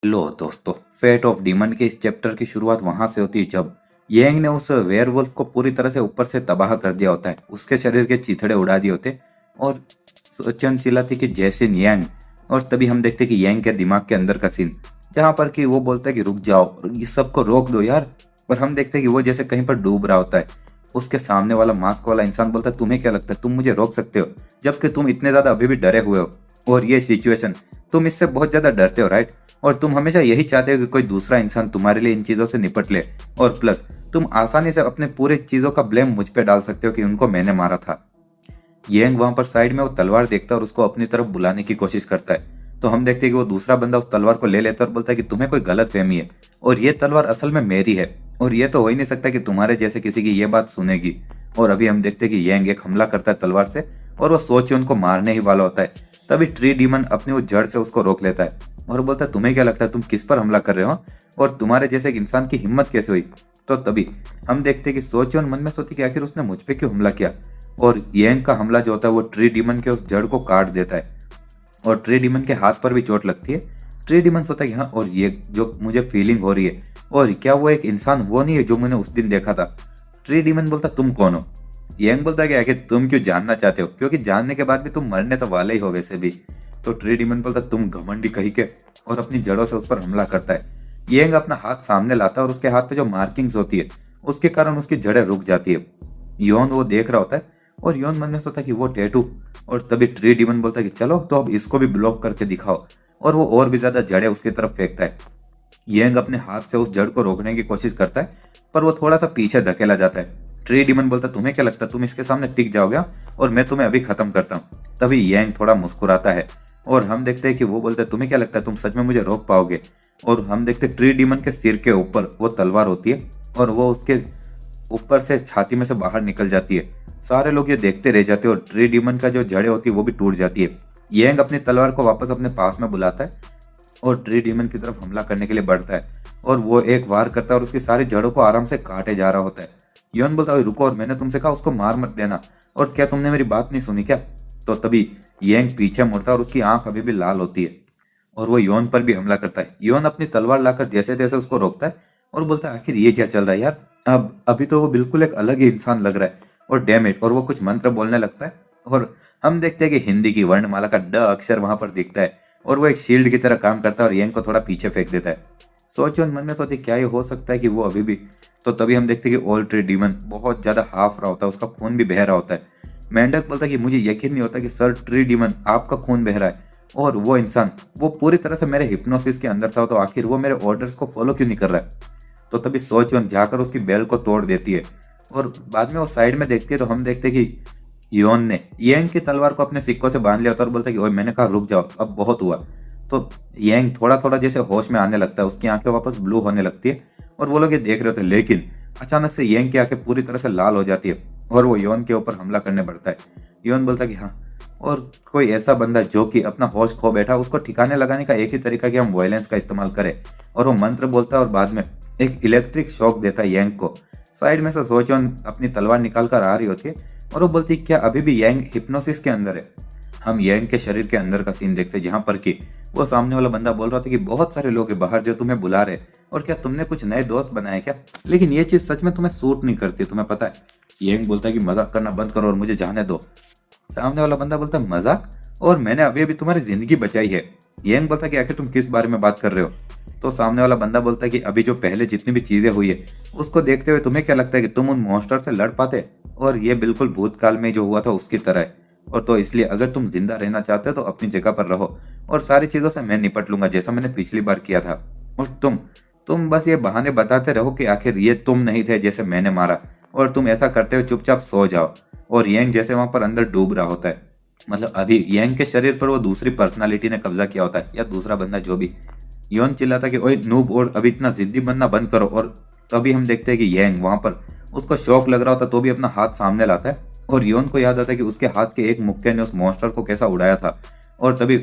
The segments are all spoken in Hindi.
लो दोस्तों, फेट ऑफ डीमन के इस चैप्टर की शुरुआत वहां से होती है जब येंग ने उस वेयरवुल्फ को पूरी तरह से ऊपर से तबाह कर दिया होता है, उसके शरीर के चिथड़े उड़ा दिए होते और सोचन चिल्लाती कि जैसिन यांग। और तभी हम देखते कि यांग के दिमाग के अंदर का सीन जहां पर कि वो बोलता है कि रुक जाओ, इस सबको रोक दो यार। पर हम देखते हैं कि वो जैसे कहीं पर डूब रहा होता है। उसके सामने वाला मास्क वाला इंसान बोलता है, तुम्हें क्या लगता है तुम मुझे रोक सकते हो, जबकि तुम इतने ज्यादा अभी भी डरे हुए हो और ये सिचुएशन तुम इससे बहुत ज्यादा डरते हो, राइट? और तुम हमेशा यही चाहते हो कि कोई दूसरा इंसान तुम्हारे लिए इन चीजों से निपट ले। और प्लस तुम आसानी से अपने पूरे चीजों का ब्लेम मुझ पे डाल सकते हो कि उनको मैंने मारा था। येंग वहां पर साइड में वो तलवार देखता है और उसको अपनी तरफ बुलाने की कोशिश करता है। तो हम देखते हैं कि वो दूसरा बंदा उस तलवार को ले लेता है और बोलता है कि तुम्हें कोई गलत फहमी है और ये तलवार असल में मेरी है और ये तो हो ही नहीं सकता कि तुम्हारे जैसे किसी की ये बात सुनेगी। और अभी हम देखते हैं कि येंग एक हमला करता है तलवार से और वो सोचे उनको मारने ही वाला होता है। तभी ट्री डीमन अपनी वो जड़ से उसको रोक लेता है और बोलता है, तुम्हें क्या लगता है तुम किस पर हमला कर रहे हो और तुम्हारे जैसे एक इंसान की हिम्मत कैसे हुई? तो तभी हम देखते हैं कि सोचोन मन में सोचती कि आखिर उसने मुझ पे क्यों हमला किया। और येंग का हमला जो होता है वो ट्री डीमन के उस जड़ को काट देता है और ट्री डीमन के हाथ पर भी चोट लगती है। ट्री डीमन सोचता है कि हाँ, और ये जो मुझे फीलिंग हो रही है और क्या वो एक इंसान वो नहीं है जो मैंने उस दिन देखा था? ट्री डीमन बोलता, तुम कौन हो? येंग बोलता है कि आखिर तुम क्यों जानना चाहते हो, क्योंकि जानने के बाद भी तुम मरने तो वाले ही हो वैसे भी। तो ट्री डीमन बोलता, तुम घमंडी कही के, और अपनी जड़ों से उस पर हमला करता है। येंग अपना हाथ सामने लाता है और उसके हाथ पे जो मार्किंग्स होती है उसके कारण उसकी जड़ें रुक जाती है। योन वो देख रहा होता है और योन मन में सोचता है कि वो टैटू। और तभी ट्री डीमन बोलता है कि चलो तो अब इसको भी ब्लॉक करके दिखाओ, और वो और भी ज्यादा जड़ें उसकी तरफ फेंकता है। येंग अपने हाथ से उस जड़ को रोकने की कोशिश करता है पर वो थोड़ा सा पीछे धकेला जाता है। ट्री डीमन बोलता, तुम्हें क्या लगता है तुम इसके सामने टिक जाओगे और मैं तुम्हें अभी खत्म करता हूँ? तभी येंग थोड़ा मुस्कुराता है और हम देखते हैं कि वो बोलता है, तुम्हें क्या लगता है तुम सच में मुझे रोक पाओगे? और हम देखते हैं ट्री डीमन के सिर के ऊपर वो तलवार होती है और वो उसके ऊपर से छाती में से बाहर निकल जाती है। सारे लोग ये देखते रह जाते हैं और ट्री डीमन का जो जड़ें होती है वो भी टूट जाती है। येंग अपनी तलवार को वापस अपने पास में बुलाता है और ट्री डीमन की तरफ हमला करने के लिए बढ़ता है और वो एक वार करता है और उसकी सारी जड़ों को आराम से काटे जा रहा होता है। योन बोलता है, रुको, और मैंने तुमसे कहा उसको मार मत देना, और क्या तुमने मेरी बात नहीं सुनी क्या? तो तभी येंग पीछे मुड़ता है और उसकी आंख अभी भी लाल होती है और वो योन पर भी हमला करता है। योन अपनी तलवार लाकर जैसे तैसे उसको रोकता है और बोलता है, आखिर ये क्या चल रहा है यार? अब अभी तो वो बिल्कुल एक अलग ही इंसान लग रहा है। और डैम इट, और वो कुछ मंत्र बोलने लगता है और हम देखते हैं कि हिंदी की वर्णमाला का ड अक्षर वहां पर दिखता है और वो एक शील्ड की तरह काम करता है और येंग को थोड़ा पीछे फेंक देता है। सोचो मन में सोचे, क्या ये हो सकता है कि वो अभी भी? तो तभी हम देखते हैं कि ओल्ड ट्री डीमन बहुत ज्यादा हाफ रहा होता है, उसका खून भी बह रहा होता है। मेंढक बोलता है कि मुझे यकीन नहीं होता कि सर ट्री डीमन आपका खून बह रहा है, और वो इंसान वो पूरी तरह से मेरे हिप्नोसिस के अंदर था, तो आखिर वो मेरे ऑर्डर्स को फॉलो क्यों नहीं कर रहा है? तो तभी सोचवन जाकर उसकी बेल को तोड़ देती है और बाद में वो साइड में देखती है तो हम देखते हैं कि योन ने येंग की तलवार को अपने सिक्कों से बांध लिया होता है और बोलता है कि ओए, मैंने कहा रुक जाओ, अब बहुत हुआ। तो येंग थोड़ा थोड़ा जैसे होश में आने लगता है, उसकी आंखें वापस ब्लू होने लगती है और वो लोग ये देख रहे होते हैं। लेकिन अचानक से येंग की आंखें पूरी तरह से लाल हो जाती है और वो योन के ऊपर हमला करने बढ़ता है। योन बोलता है कि हाँ, और कोई ऐसा बंदा जो कि अपना होश खो बैठा, उसको ठिकाने लगाने का एक ही तरीका कि हम वायलेंस का इस्तेमाल करें। और वो मंत्र बोलता है और बाद में एक इलेक्ट्रिक शॉक देता है येंग को। साइड में से सोचोन अपनी तलवार निकाल कर आ रही होती है और वो बोलती है, क्या अभी भी येंग हिप्नोसिस के अंदर है? हम येंग के शरीर के अंदर का सीन देखते हैं जहां पर कि वो सामने वाला बंदा बोल रहा था कि बहुत सारे लोग हैं बाहर जो तुम्हें बुला रहे, और क्या तुमने कुछ नए दोस्त बनाए क्या? लेकिन ये चीज सच में तुम्हें सूट नहीं करती, तुम्हें पता है? येंग बोलता है कि मजाक करना बंद करो और मुझे जाने दो। सामने वाला बंदा बोलता है, मजाक? और मैंने अभी अभी तुम्हारी जिंदगी बचाई है। येंग बोलता है कि आखिर तुम किस बारे में बात कर रहे हो? तो सामने वाला बंदा बोलता है कि अभी जो पहले जितनी भी चीजें हुई है उसको देखते हुए तुम्हें क्या लगता है कि तुम उन मॉन्स्टर से लड़ पाते? और ये बिल्कुल भूतकाल में जो हुआ था उसकी तरह है। और तो इसलिए अगर तुम जिंदा रहना चाहते हो तो अपनी जगह पर रहो और सारी चीजों से मैं निपट लूंगा जैसा मैंने पिछली बार किया था। और तुम बस ये बहाने बताते रहो कि आखिर ये तुम नहीं थे जैसे मैंने मारा, और तुम ऐसा करते हुए चुपचाप सो जाओ। और येंग जैसे वहां पर अंदर डूब रहा होता है, मतलब अभी येंग के शरीर पर वो दूसरी पर्सनालिटी ने कब्जा किया होता है, या दूसरा बंदा जो भी। योन चिल्लाता कि ओए नूब, और अभी इतना जिद्दी बनना बंद करो। और तभी हम देखते हैं कि येंग वहां पर उसको शौक लग रहा होता तो भी अपना हाथ सामने लाता है और योन को याद आता है कि उसके हाथ के एक मुक्के ने उस मॉन्स्टर को कैसा उड़ाया था। और तभी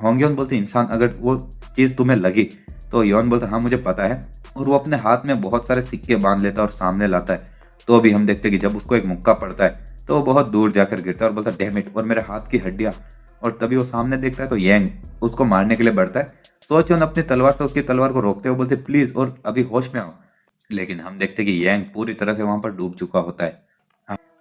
होंगयोन बोलते, इंसान अगर वो चीज तुम्हें लगी? तो योन बोलता, हाँ मुझे पता है। और वो अपने हाथ में बहुत सारे सिक्के बांध लेता है और सामने लाता है। तो अभी हम देखते हैं कि जब उसको एक मुक्का पड़ता है तो वो बहुत दूर जाकर गिरता है और बोलता, डैम इट, और मेरे हाथ की हड्डियां। और तभी वो सामने देखता है तो येंग उसको मारने के लिए बढ़ता है सोचोन अपनी तलवार से उसकी तलवार को रोकते हुए बोलते प्लीज और अभी होश में आओ। लेकिन हम देखते कि यंग पूरी तरह से वहां पर डूब चुका होता है।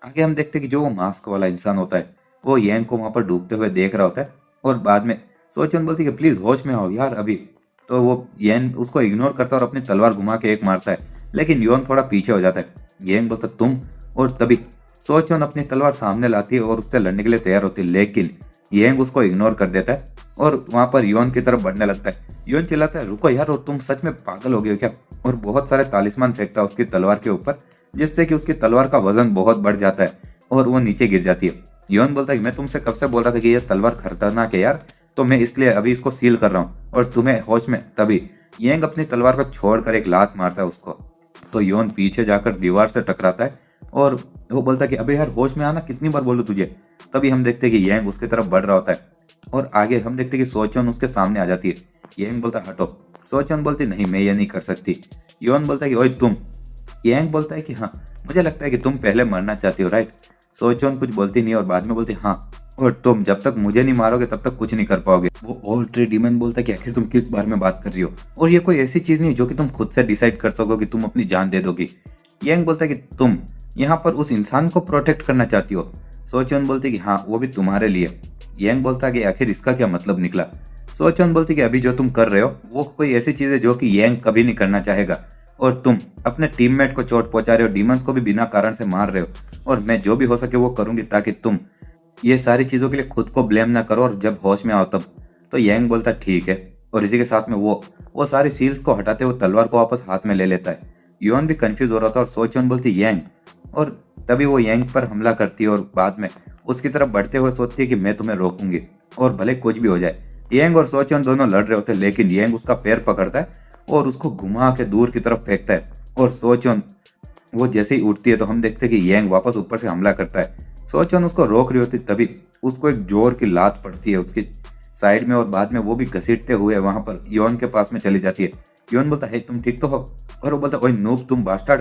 आगे हम देखते कि जो वो मास्क वाला इंसान होता है वो यंग को वहां पर डूबते हुए देख रहा होता है और बाद में सोचोन बोलती है कि प्लीज होश में आओ यार अभी। तो वो यंग उसको इग्नोर करता है और अपनी तलवार घुमा के एक मारता है, लेकिन योन थोड़ा पीछे हो जाता है। यंग बोलता तुम, और तभी सोचोन अपनी तलवार सामने लाती है और उससे लड़ने के लिए तैयार होती है, लेकिन यंग उसको इग्नोर कर देता है और वहां पर योन की तरफ बढ़ने लगता है। योन चिल्लाता है रुको यार, और तुम सच में पागल हो गए हो क्या, और बहुत सारे तालिस्मान फेंकता है उसकी तलवार के ऊपर, जिससे कि उसकी तलवार का वजन बहुत बढ़ जाता है और वो नीचे गिर जाती है। योन बोलता है कि मैं तुमसे कब से बोल रहा था कि यह तलवार खतरनाक है यार, तो मैं इसलिए अभी इसको सील कर रहा हूँ और तुम्हें होश में। तभी यंग अपनी तलवार को छोड़कर एक लात मारता है उसको, तो योन पीछे जाकर दीवार से टकराता है और वो बोलता है कि अबे यार होश में आना, कितनी बार बोलूं तुझे। तभी हम देखते हैं कि यंग उसकी तरफ बढ़ रहा होता है और आगे हम देखते हैं कि सोचोन उसके सामने आ जाती है। यंग बोलता है हटो। सोचोन बोलती नहीं मैं ये नहीं कर सकती। योन बोलता है कि ओए तुम। यंग बोलता है कि हाँ मुझे लगता है कि तुम पहले मरना चाहती हो राइट। सोचोन कुछ बोलती नहीं और बाद में बोलती हाँ, और तुम जब तक मुझे नहीं मारोगे तब तक कुछ नहीं कर पाओगे। वो ऑल ट्री डीमन बोलता है कि आखिर तुम किस बारे में बात कर रही हो, और ये कोई ऐसी चीज नहीं जो कि तुम खुद से डिसाइड कर सको कि तुम अपनी जान दे दोगी। यंग बोलता है कि तुम यहाँ पर उस इंसान को प्रोटेक्ट करना चाहती हो। सोचोन बोलती है कि हाँ वो भी तुम्हारे लिए। यंग बोलता है कि आखिर इसका क्या मतलब निकला। सोचोन बोलती है कि अभी जो तुम कर रहे हो वो कोई ऐसी चीज है जो कि यंग कभी नहीं करना चाहेगा, और तुम अपने टीममेट को चोट पहुंचा रहे हो, डीमंस को भी बिना कारण से मार रहे हो, और मैं जो भी हो सके वो करूंगी ताकि तुम ये सारी चीजों के लिए खुद को ब्लेम ना करो और जब होश में आओ तब। तो यंग बोलता ठीक है, और इसी के साथ में वो सारी सील्स को हटाते हुए तलवार को वापस हाथ में ले लेता है। योन भी कंफ्यूज हो रहा था और सोचोन बोलती यंग, और तभी वो यंग पर हमला करती है और बाद में उसकी तरफ बढ़ते हुए सोचती है कि मैं तुम्हें रोकूंगी और भले कुछ भी हो जाए। यंग और सोचोन दोनों लड़ रहे होते हैं, लेकिन यंग उसका पैर पकड़ता है और उसको घुमा के दूर की तरफ फेंकता है, और सोचोन वो जैसे ही उठती है तो हम देखते हैं कि यंग वापस ऊपर से हमला करता है। सोचोन उसको रोक रही होती तभी उसको एक जोर की लात पड़ती है उसकी साइड में, और बाद में वो भी घसीटते हुए वहां पर योन के पास में चली जाती है। योन बोलता है तुम ठीक तो हो, और वो बोलता ओए नूब तुम बास्टर्ड।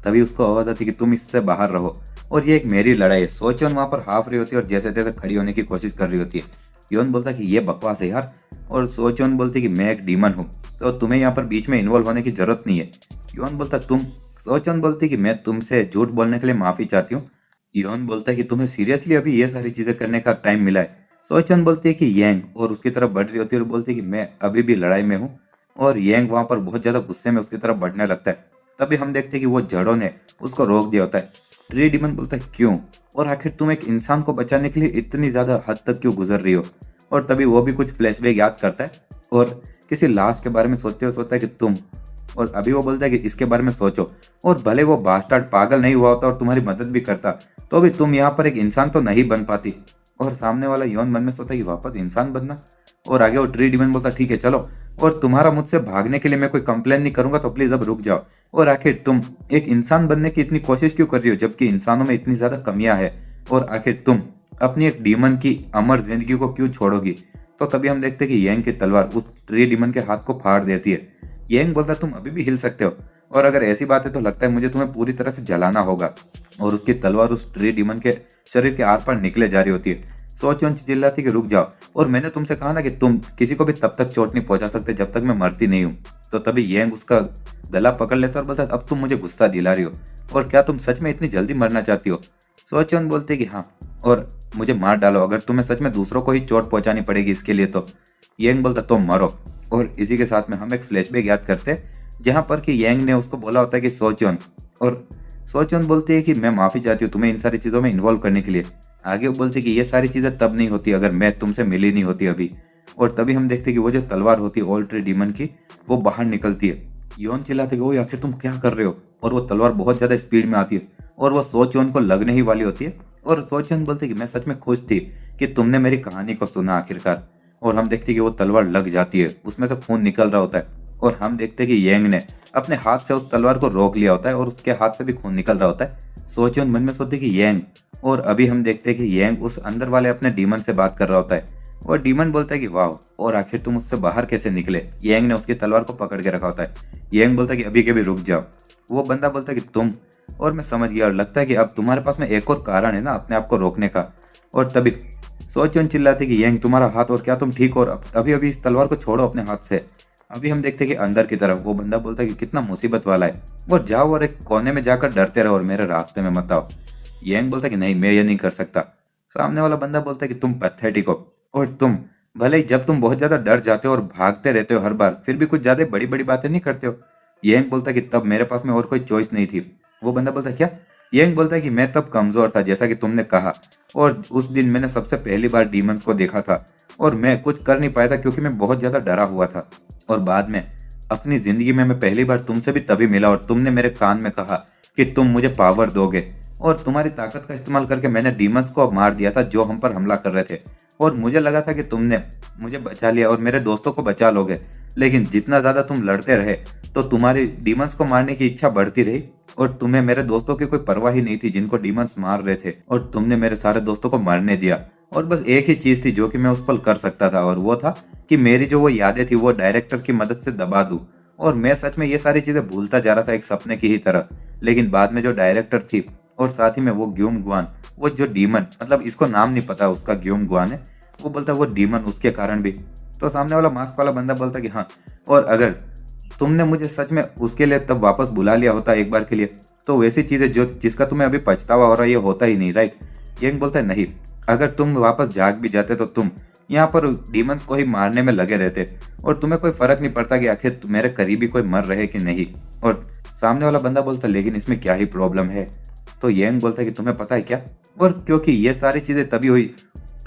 तभी उसको आवाज आती है कि तुम इससे बाहर रहो और ये एक मेरी लड़ाई है। सोचोन वहां पर हाफ रही होती है और जैसे तैसे खड़ी होने की कोशिश कर रही होती है। योन बोलता है कि ये बकवास है यार, और सोचोन बोलती है कि मैं एक डीमन हूँ तो तुम्हें यहाँ पर बीच में इन्वॉल्व होने की जरूरत नहीं है। योन बोलता तुम। सोचोन बोलती कि मैं तुमसे झूठ बोलने के लिए माफी चाहती हूँ। योन बोलता है कि तुम्हें सीरियसली अभी ये सारी चीजें करने का टाइम मिला है। सोचोन बोलती है कि यंग, और उसकी तरफ बढ़ रही होती है और बोलती है कि मैं अभी भी लड़ाई में हूँ, और यंग वहां पर बहुत ज्यादा गुस्से में उसकी तरफ बढ़ने लगता है। तभी हम देखते हैं कि वो जड़ों ने उसको रोक दिया होता है। ट्री डीमन बोलता है क्यों, और आखिर तुम एक इंसान को बचाने के लिए इतनी ज्यादा हद तक क्यों गुजर रही हो। और तभी वो भी कुछ फ्लैशबैक याद करता है और किसी लाश के बारे में सोचते हुए सोचता है कि तुम, और अभी वो बोलता है कि इसके बारे में सोचो, और भले वो बास्टर्ड पागल नहीं हुआ होता और तुम्हारी मदद भी करता तो भी तुम यहाँ पर एक इंसान तो नहीं बन पाती। और सामने वाला योन मन में सोचता है कि वापस इंसान बनना, और आगे वो ट्री डीमन बोलता ठीक है चलो, और तुम्हारा मुझसे भागने के लिए मैं कोई कंप्लेन नहीं करूंगा तो प्लीज अब रुक जाओ, और आखिर तुम एक इंसान बनने की इतनी कोशिश क्यों कर रही हो जबकि इंसानों में इतनी ज्यादा कमियां है, और आखिर तुम अपनी एक डीमन की अमर जिंदगी को क्यों छोड़ोगी। तो तभी हम देखते हैं कि यंग की तलवार उस ट्री डीमन के हाथ को फाड़ देती है। यंग बोलता तुम अभी भी हिल सकते हो, और अगर ऐसी बात है तो लगता है मुझे तुम्हें पूरी तरह से जलाना होगा, और उसकी तलवार उस ट्री डीमन के शरीर के आर पार निकले जा रही होती है। सोचोन चिल्लाती कि रुक जाओ, और मैंने तुमसे कहा ना कि तुम किसी को भी तब तक चोट नहीं पहुंचा सकते जब तक मैं मरती नहीं हूँ। तो तभी यंग उसका गला पकड़ लेता और बोलता अब तुम मुझे गुस्सा दिला रही हो, और क्या तुम सच में इतनी जल्दी मरना चाहती हो। सोचोन बोलते कि हाँ, और मुझे मार डालो अगर तुम्हें सच में दूसरों को ही चोट पहुंचानी पड़ेगी इसके लिए तो। यंग बोलता तुम मरो, और इसी के साथ में हम एक फ्लैशबैक याद करते जहां पर कि यंग ने उसको बोला होता है कि सोचोन, और सोचोन बोलती है कि मैं माफी चाहती हूँ तुम्हें इन सारी चीजों में इन्वॉल्व करने के लिए। आगे वो बोलती है कि ये सारी चीजें तब नहीं होती अगर मैं तुमसे मिली नहीं होती अभी। और तभी हम देखते हैं कि वो जो तलवार होती है ऑल ट्री डीमन की वो बाहर निकलती है। योन चिल्लाते कि ओ आखिर तुम क्या कर रहे हो, और वो तलवार बहुत ज्यादा स्पीड में आती है और वो सोचोन को लगने ही वाली होती है, और सोचोन बोलती है कि मैं सच में खुश थी कि तुमने मेरी कहानी को सुना आखिरकार। और हम देखते हैं कि वो तलवार लग जाती है, उसमें से खून निकल रहा होता है, और हम देखते हैं कि यंग ने अपने हाथ से उस तलवार को रोक लिया होता है और उसके हाथ से भी खून निकल रहा होता है। सोचोन मन में सोचती कि यंग, और अभी हम देखते हैं कि यंग उस अंदर वाले अपने डीमन से बात कर रहा होता है, और डीमन बोलता है कि वाह, और आखिर तुम उससे बाहर कैसे निकले। यंग ने उसकी तलवार को पकड़ के रखा होता है। यंग बोलता है कि अभी के भी रुक जाओ। वो बंदा बोलता है कि तुम, और मैं समझ गया, और लगता है कि अब तुम्हारे पास में एक और कारण है ना अपने आप को रोकने का। और तभी सोचन चिल्लाती कि यंग तुम्हारा हाथ, और क्या तुम ठीक हो? और अभी अभी इस तलवार को छोड़ो अपने हाथ से। अभी हम देखते कि अंदर की तरफ वो बंदा बोलता है कि कितना मुसीबत वाला है, और जाओ और एक कोने में जाकर डरते रहो और मेरे रास्ते में मत आओ। यंग बोलता है कि नहीं, मैं ये नहीं कर सकता। सामने वाला बंदा बोलता है कि तुम पैथेटिक हो, और तुम भले ही जब तुम बहुत ज्यादा डर जाते हो और भागते रहते हो हर बार, फिर भी कुछ ज्यादा बड़ी बड़ी बातें नहीं करते हो। यंग बोलता है कि तब मेरे पास में और कोई चॉइस नहीं थी। वो बंदा बोलता है क्या? यंग बोलता है कि मैं तब कमजोर था जैसा कि तुमने कहा, और उस दिन मैंने सबसे पहली बार डीमंस को देखा था, और मैं कुछ कर नहीं पाया था क्योंकि मैं बहुत ज्यादा डरा हुआ था। और बाद में अपनी जिंदगी में मैं पहली बार तुमसे भी तभी मिला, और तुमने मेरे कान में कहा कि तुम मुझे पावर दोगे, और तुम्हारी ताकत का इस्तेमाल करके मैंने डीमंस को मार दिया था जो हम पर हमला कर रहे थे। और मुझे लगा था कि तुमने मुझे बचा लिया और मेरे दोस्तों को बचा लोगे, लेकिन जितना ज्यादा तुम लड़ते रहे तो तुम्हारी डीमंस को मारने की इच्छा बढ़ती रही, और तुम्हें मेरे दोस्तों की कोई परवाह ही नहीं थी जिनको डीमंस मार रहे थे, और तुमने मेरे सारे दोस्तों को मरने दिया। और बस एक ही चीज थी जो कि मैं उस पल कर सकता था, और वो था कि मेरी जो वो यादें थी वो डायरेक्टर की मदद से दबा दूं। और मैं सच में ये सारी चीजें भूलता जा रहा था एक सपने की ही तरह। लेकिन बाद में जो डायरेक्टर थी और साथ ही में वो ग्यूम गुआन, वो जो डीमन, मतलब इसको नाम नहीं पता उसका, ग्यूम गुआन है, वो बोलता वो डीमन उसके कारण भी। तो सामने वाला मास्क वाला बंदा बोलता कि हाँ, और अगर तुमने मुझे सच में उसके लिए तब वापस बुला लिया होता एक बार के लिए, तो वैसी चीजें जो जिसका तुम्हें अभी पछतावा हो रहा है ये होता ही नहीं, राइट? यंग बोलता है नहीं, अगर तुम वापस जाग भी जाते तो तुम यहाँ पर डीमंस को ही मारने में लगे रहते, और तुम्हें कोई फर्क नहीं पड़ता कि आखिर मेरे करीबी कोई मर रहे कि नहीं। और सामने वाला बंदा बोलता लेकिन इसमें क्या ही प्रॉब्लम है? तो यंग बोलता है कि तुम्हें पता है क्या, और क्योंकि ये सारी चीजें तभी हुई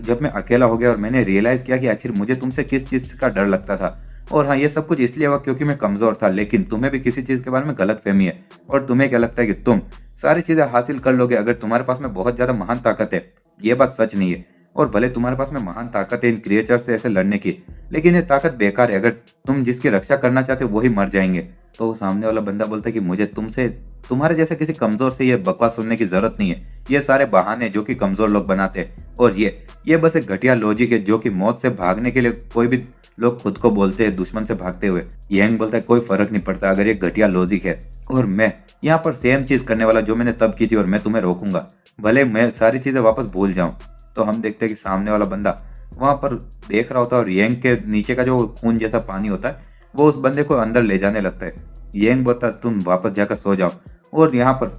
जब मैं अकेला हो गया और मैंने रियलाइज किया कि आखिर मुझे तुमसे किस चीज का डर लगता था। और हाँ, ये सब कुछ इसलिए हुआ क्योंकि मैं कमजोर था, लेकिन तुम्हें भी किसी चीज के बारे में गलत फहमी है, और तुम्हें क्या लगता है कि तुम सारी चीजें हासिल कर लोगे अगर तुम्हारे पास में बहुत ज्यादा महान ताकत है। ये बात सच नहीं है, और भले तुम्हारे पास में महान ताकत है इन क्रिएचर से ऐसे लड़ने की, लेकिन ये ताकत बेकार है। अगर तुम जिसकी रक्षा करना चाहते हो वही मर जाएंगे। तो सामने वाला बंदा बोलता है कि मुझे तुमसे, तुम्हारे जैसे किसी कमजोर से ये बकवास सुनने की जरूरत नहीं है। ये सारे बहाने जो कि कमजोर लोग बनाते हैं, और ये बस एक घटिया लॉजिक है जो कि मौत से भागने के लिए कोई भी लोग खुद को बोलते हैं दुश्मन से भागते हुए। यंग बोलता है कोई फर्क नहीं पड़ता अगर ये घटिया लॉजिक है, और मैं यहाँ पर सेम चीज करने वाला जो मैंने तब की थी, और मैं तुम्हें रोकूंगा भले मैं सारी चीजें वापस भूल जाऊं। तो हम देखते हैं कि सामने वाला बंदा वहां पर देख रहा होता है, और यंग के नीचे का जो खून जैसा पानी होता है वो उस बंदे को अंदर ले जाने लगता है। यंग बोलता तुम वापस जाकर सो जाओ, और यहाँ पर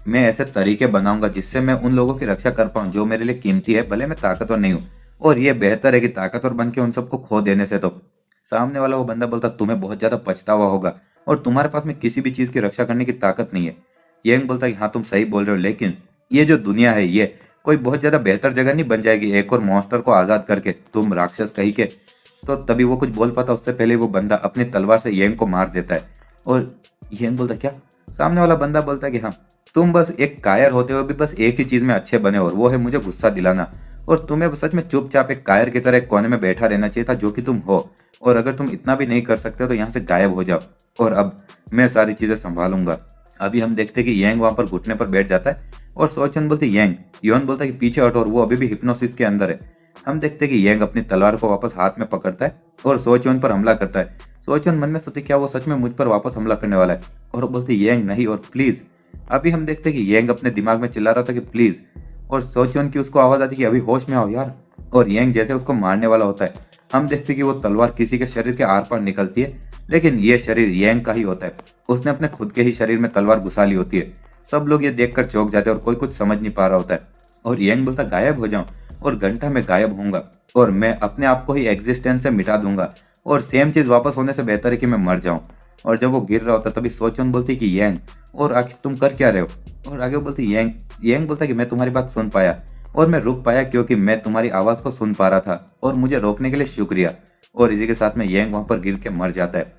मैं ऐसे तरीके बनाऊंगा जिससे मैं उन लोगों की रक्षा कर पाऊं जो मेरे लिए कीमती है, भले मैं ताकतवर नहीं हूँ, और ये बेहतर है कि ताकतवर बन के उन सबको खो देने से। तो सामने वाला वो बंदा बोलता तुम्हें बहुत ज्यादा पछतावा होगा, और तुम्हारे पास में किसी भी चीज की रक्षा करने की ताकत नहीं है। यंग बोलता है हाँ तुम सही बोल रहे हो, लेकिन ये जो दुनिया है ये कोई बहुत ज्यादा बेहतर जगह नहीं बन जाएगी एक और मॉन्स्टर को आजाद करके, तुम राक्षस कही के। तो तभी वो कुछ बोल पाता उससे पहले वो बंदा अपनी तलवार से यंग को मार देता है। और यंग बोलता क्या? सामने वाला बंदा बोलता है कि हाँ, तुम बस एक कायर होते हुए भी बस एक ही चीज में अच्छे बने, और वो है मुझे गुस्सा दिलाना। और तुम्हें सच में चुपचाप एक कायर की तरह एक कोने में बैठा रहना चाहिए था जो कि तुम हो, और अगर तुम इतना भी नहीं कर सकते तो यहाँ से गायब हो जाओ, और अब मैं सारी चीजें संभालूंगा। अभी हम देखते हैं कि यंग वहां पर घुटने पर बैठ जाता है, और सोचन बोलती यंग, योन बोलता है कि पीछे हटो, और वो अभी भी हिप्नोसिस के अंदर है। हम देखते हैं कि यंग अपनी तलवार को वापस हाथ में पकड़ता है और सोचन पर हमला करता है। सोचन मन में सोचती क्या वो सच में मुझ पर वापस हमला करने वाला है, और वो बोलती यंग नहीं और प्लीज। अभी हम देखते हैं कि यंग अपने दिमाग में चिल्ला रहा था कि प्लीज, और सोचन की उसको आवाज आती कि अभी होश में आओ यार। और यंग जैसे उसको मारने वाला होता है, हम देखते हैं कि वो तलवार किसी के शरीर के आर पार निकलती है, लेकिन ये शरीर यंग का ही होता है। उसने अपने खुद के ही शरीर में तलवार घुसा ली होती है। सब लोग ये देखकर चौंक जाते हैं और कोई कुछ समझ नहीं पा रहा होता है। और यंग बोलता गायब हो जाऊं, और घंटा में गायब होऊंगा, और मैं अपने आप को ही एग्जिस्टेंस से मिटा दूंगा, और सेम चीज वापस होने से बेहतर है कि मैं मर जाऊं। और जब वो गिर रहा होता तभी सोचन बोलती कि यंग, और आखिर तुम कर क्या रहे हो? और आगे बोलती यंग। यंग बोलता कि मैं तुम्हारी बात सुन पाया, और मैं रुक पाया क्योंकि मैं तुम्हारी आवाज को सुन पा रहा था, और मुझे रोकने के लिए शुक्रिया। और इसी के साथ में यंग वहां पर गिर के मर जाता है।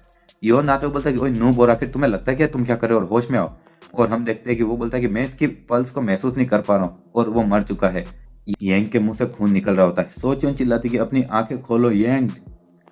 योन आते हुए बोलता है कि ओए नूब, और आखिर तुम्हें लगता है कि तुम क्या कर रहे हो, और होश में आओ। और हम देखते हैं कि वो बोलता है कि मैं इसकी पल्स को महसूस नहीं कर पा रहा हूँ, और वो मर चुका है। यंग के मुंह से खून निकल रहा होता है। सोचन चिल्लाती कि अपनी आंखें खोलो यंग।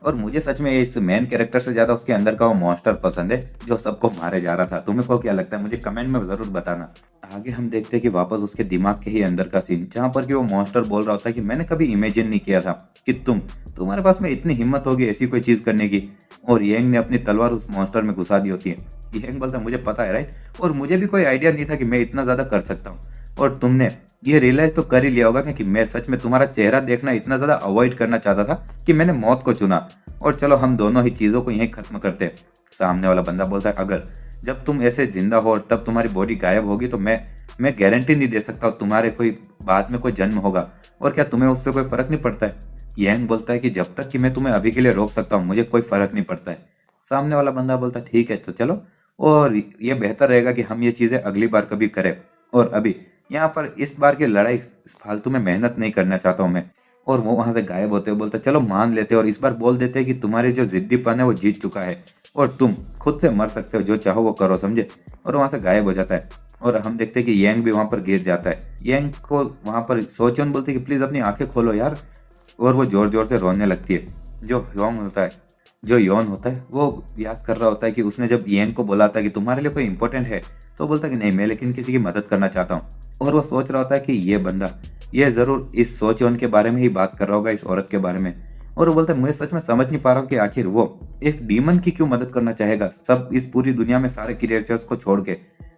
और मुझे सच में इस मेन कैरेक्टर से ज्यादा उसके अंदर का वो मॉन्स्टर पसंद है जो सबको मारे जा रहा था। तुम्हें को क्या लगता है मुझे कमेंट में जरूर बताना। आगे हम देखते हैं कि वापस उसके दिमाग के ही अंदर का सीन, जहाँ पर कि वो मॉन्स्टर बोल रहा होता है कि मैंने कभी इमेजिन नहीं किया था कि तुम्हारे पास में इतनी हिम्मत होगी ऐसी कोई चीज करने की। और यंग ने अपनी तलवार उस मॉन्स्टर में घुसा दी होती है। यंग बोलता है मुझे पता है राइट, और मुझे भी कोई आइडिया नहीं था कि मैं इतना ज्यादा कर सकता हूँ, और तुमने ये रियलाइज तो कर ही लिया होगा कि मैं सच में तुम्हारा चेहरा देखना इतना ज्यादा अवॉइड करना चाहता था कि मैंने मौत को चुना, और चलो हम दोनों ही चीजों को यहीं खत्म करते। सामने वाला बंदा बोलता है अगर जब तुम ऐसे जिंदा हो और तब तुम्हारी बॉडी गायब होगी तो मैं गारंटी नहीं दे सकता तुम्हारे कोई बाद में कोई जन्म होगा, और क्या तुम्हें उससे कोई फर्क नहीं पड़ता है। यंग बोलता है कि जब तक कि मैं तुम्हें अभी के लिए रोक सकता हूँ मुझे कोई फर्क नहीं पड़ता है। सामने वाला बंदा बोलता है ठीक है तो चलो, और ये बेहतर रहेगा कि हम ये चीजें अगली बार कभी करें, और अभी यहाँ पर इस बार की लड़ाई फालतू में मेहनत नहीं करना चाहता हूँ मैं। और वो वहां से गायब होते हुए बोलता है चलो मान लेते और इस बार बोल देते हैं कि तुम्हारे जो जिद्दीपन है वो जीत चुका है और तुम खुद से मर सकते हो, जो चाहो वो करो, समझे। और वहां से गायब हो जाता है और हम देखते हैं कि यंग भी वहां पर गिर जाता है। यंग को वहां पर सोचन बोलती है कि प्लीज अपनी आंखें खोलो यार, और वो जोर जोर से रोने लगती है। जो यौन होता है वो याद कर रहा होता है कि उसने जब येंग को बोला था कि तुम्हारे लिए कोई इंपॉर्टेंट है, तो बोलता है कि नहीं मैं लेकिन किसी की मदद करना चाहता हूँ। और वो सोच रहा होता है कि ये बंदा ये जरूर इस सोचोन के बारे में ही बात कर रहा होगा, इस औरत के बारे में। और वो बोलता है मुझे सच में समझ नहीं पा रहा हूँ कि आखिर वो एक डीमन की क्यों मदद करना चाहेगा, सब इस पूरी दुनिया में सारे क्रिएचर्स को छोड़ के।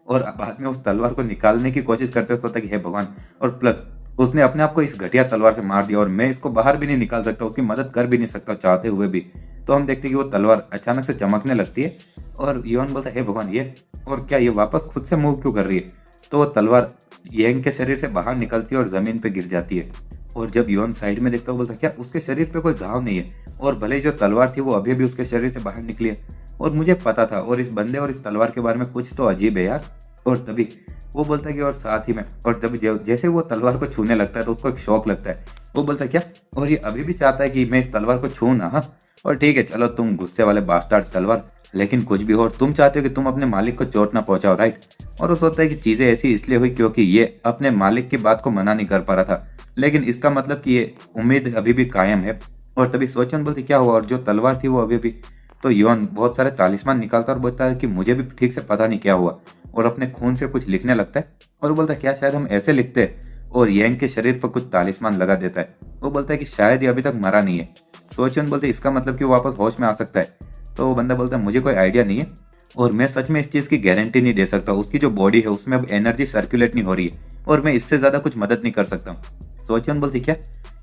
और बाद में उस तलवार को निकालने की कोशिश करते सोचता है कि हे भगवान, और प्लस उसने अपने आप को इस घटिया तलवार से मार दिया और मैं इसको बाहर भी नहीं निकाल सकता, उसकी मदद कर भी नहीं सकता चाहते हुए भी। तो हम देखते हैं कि वो तलवार अचानक से चमकने लगती है और योन बोलता है हे भगवान ये, और क्या ये वापस खुद से मूव क्यों कर रही है। तो वो तलवार येंग के शरीर से बाहर निकलती है और जमीन पे गिर जाती है। और जब योन साइड में देखता है बोलता है क्या उसके शरीर पे कोई घाव नहीं है, और भले ही जो तलवार थी वो अभी भी उसके शरीर से बाहर निकली है। और मुझे पता था, और इस बंदे और इस तलवार के बारे में कुछ तो अजीब है यार। और तभी वो बोलता है कि और साथ ही में, और तभी जैसे वो तलवार को छूने लगता है तो उसको एक शौक लगता है। वो बोलता है क्या, और ये अभी भी चाहता है कि मैं इस तलवार को छू ना। हाँ, और ठीक है चलो तुम गुस्से वाले बास्टार्ड तलवार, लेकिन कुछ भी हो और तुम चाहते हो कि तुम अपने मालिक को चोट ना पहुंचाओ, राइट। और वो सोचता है कि चीजें ऐसी इसलिए हुई क्योंकि ये अपने मालिक की बात को मना नहीं कर पा रहा था, लेकिन इसका मतलब कि ये उम्मीद अभी भी कायम है। और तभी सोचन बोलती क्या हुआ, और जो तलवार थी वो अभी भी। तो योन बहुत सारे तालिस्मान निकालता और बोलता है कि मुझे भी ठीक से पता नहीं क्या हुआ, और अपने खून से कुछ लिखने लगता है। और बोलता है क्या शायद हम ऐसे लिखते हैं, और येंग के शरीर पर कुछ तालिस्मान लगा देता है। वो बोलता है कि शायद ये अभी तक मरा नहीं है। सोचन बोलते इसका मतलब कि वो वापस होश में आ सकता है। तो वो बंदा बोलता है मुझे कोई आइडिया नहीं है, और मैं सच में इस चीज़ की गारंटी नहीं दे सकता। उसकी जो बॉडी है उसमें अब एनर्जी सर्कुलेट नहीं हो रही है, और मैं इससे ज़्यादा कुछ मदद नहीं कर सकता हूँ। सोचन बोलती क्या,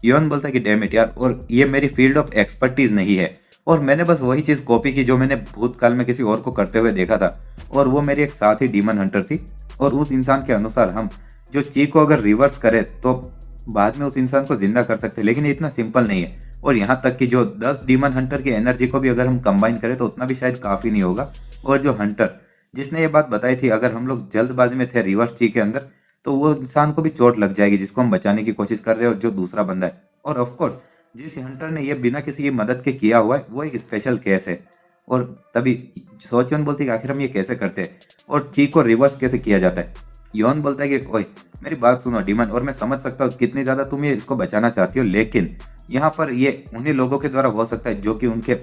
योन बोलता है कि डैम इट यार, और ये मेरी फील्ड ऑफ एक्सपर्टीज नहीं है, और मैंने बस वही चीज़ कॉपी की जो मैंने भूतकाल में किसी और को करते हुए देखा था, और वो मेरी एक साथी डीमन हंटर थी। और उस इंसान के अनुसार हम जो ची को अगर रिवर्स करें तो बाद में उस इंसान को जिंदा कर सकते हैं, लेकिन ये इतना सिंपल नहीं है। और यहाँ तक कि जो 10 डीमन हंटर की एनर्जी को भी अगर हम कंबाइन करें तो उतना भी शायद काफ़ी नहीं होगा। और जो हंटर जिसने ये बात बताई थी, अगर हम लोग जल्दबाजी में थे रिवर्स ची के अंदर तो वो इंसान को भी चोट लग जाएगी जिसको हम बचाने की कोशिश कर रहे हैं, और जो दूसरा बंदा है। और ऑफकोर्स जिस हंटर ने ये बिना किसी की मदद के किया हुआ है वो एक स्पेशल केस है। और तभी सोचन बोलती है आखिर हम ये कैसे करते हैं, और ची को रिवर्स कैसे किया जाता है। योन बोलता है कि ओए मेरी बात सुनो डीमन, और मैं समझ सकता हूँ कितनी ज़्यादा तुम ये इसको बचाना चाहती हो, लेकिन यहाँ पर ये उन्हीं लोगों के द्वारा हो सकता है जो कि उनके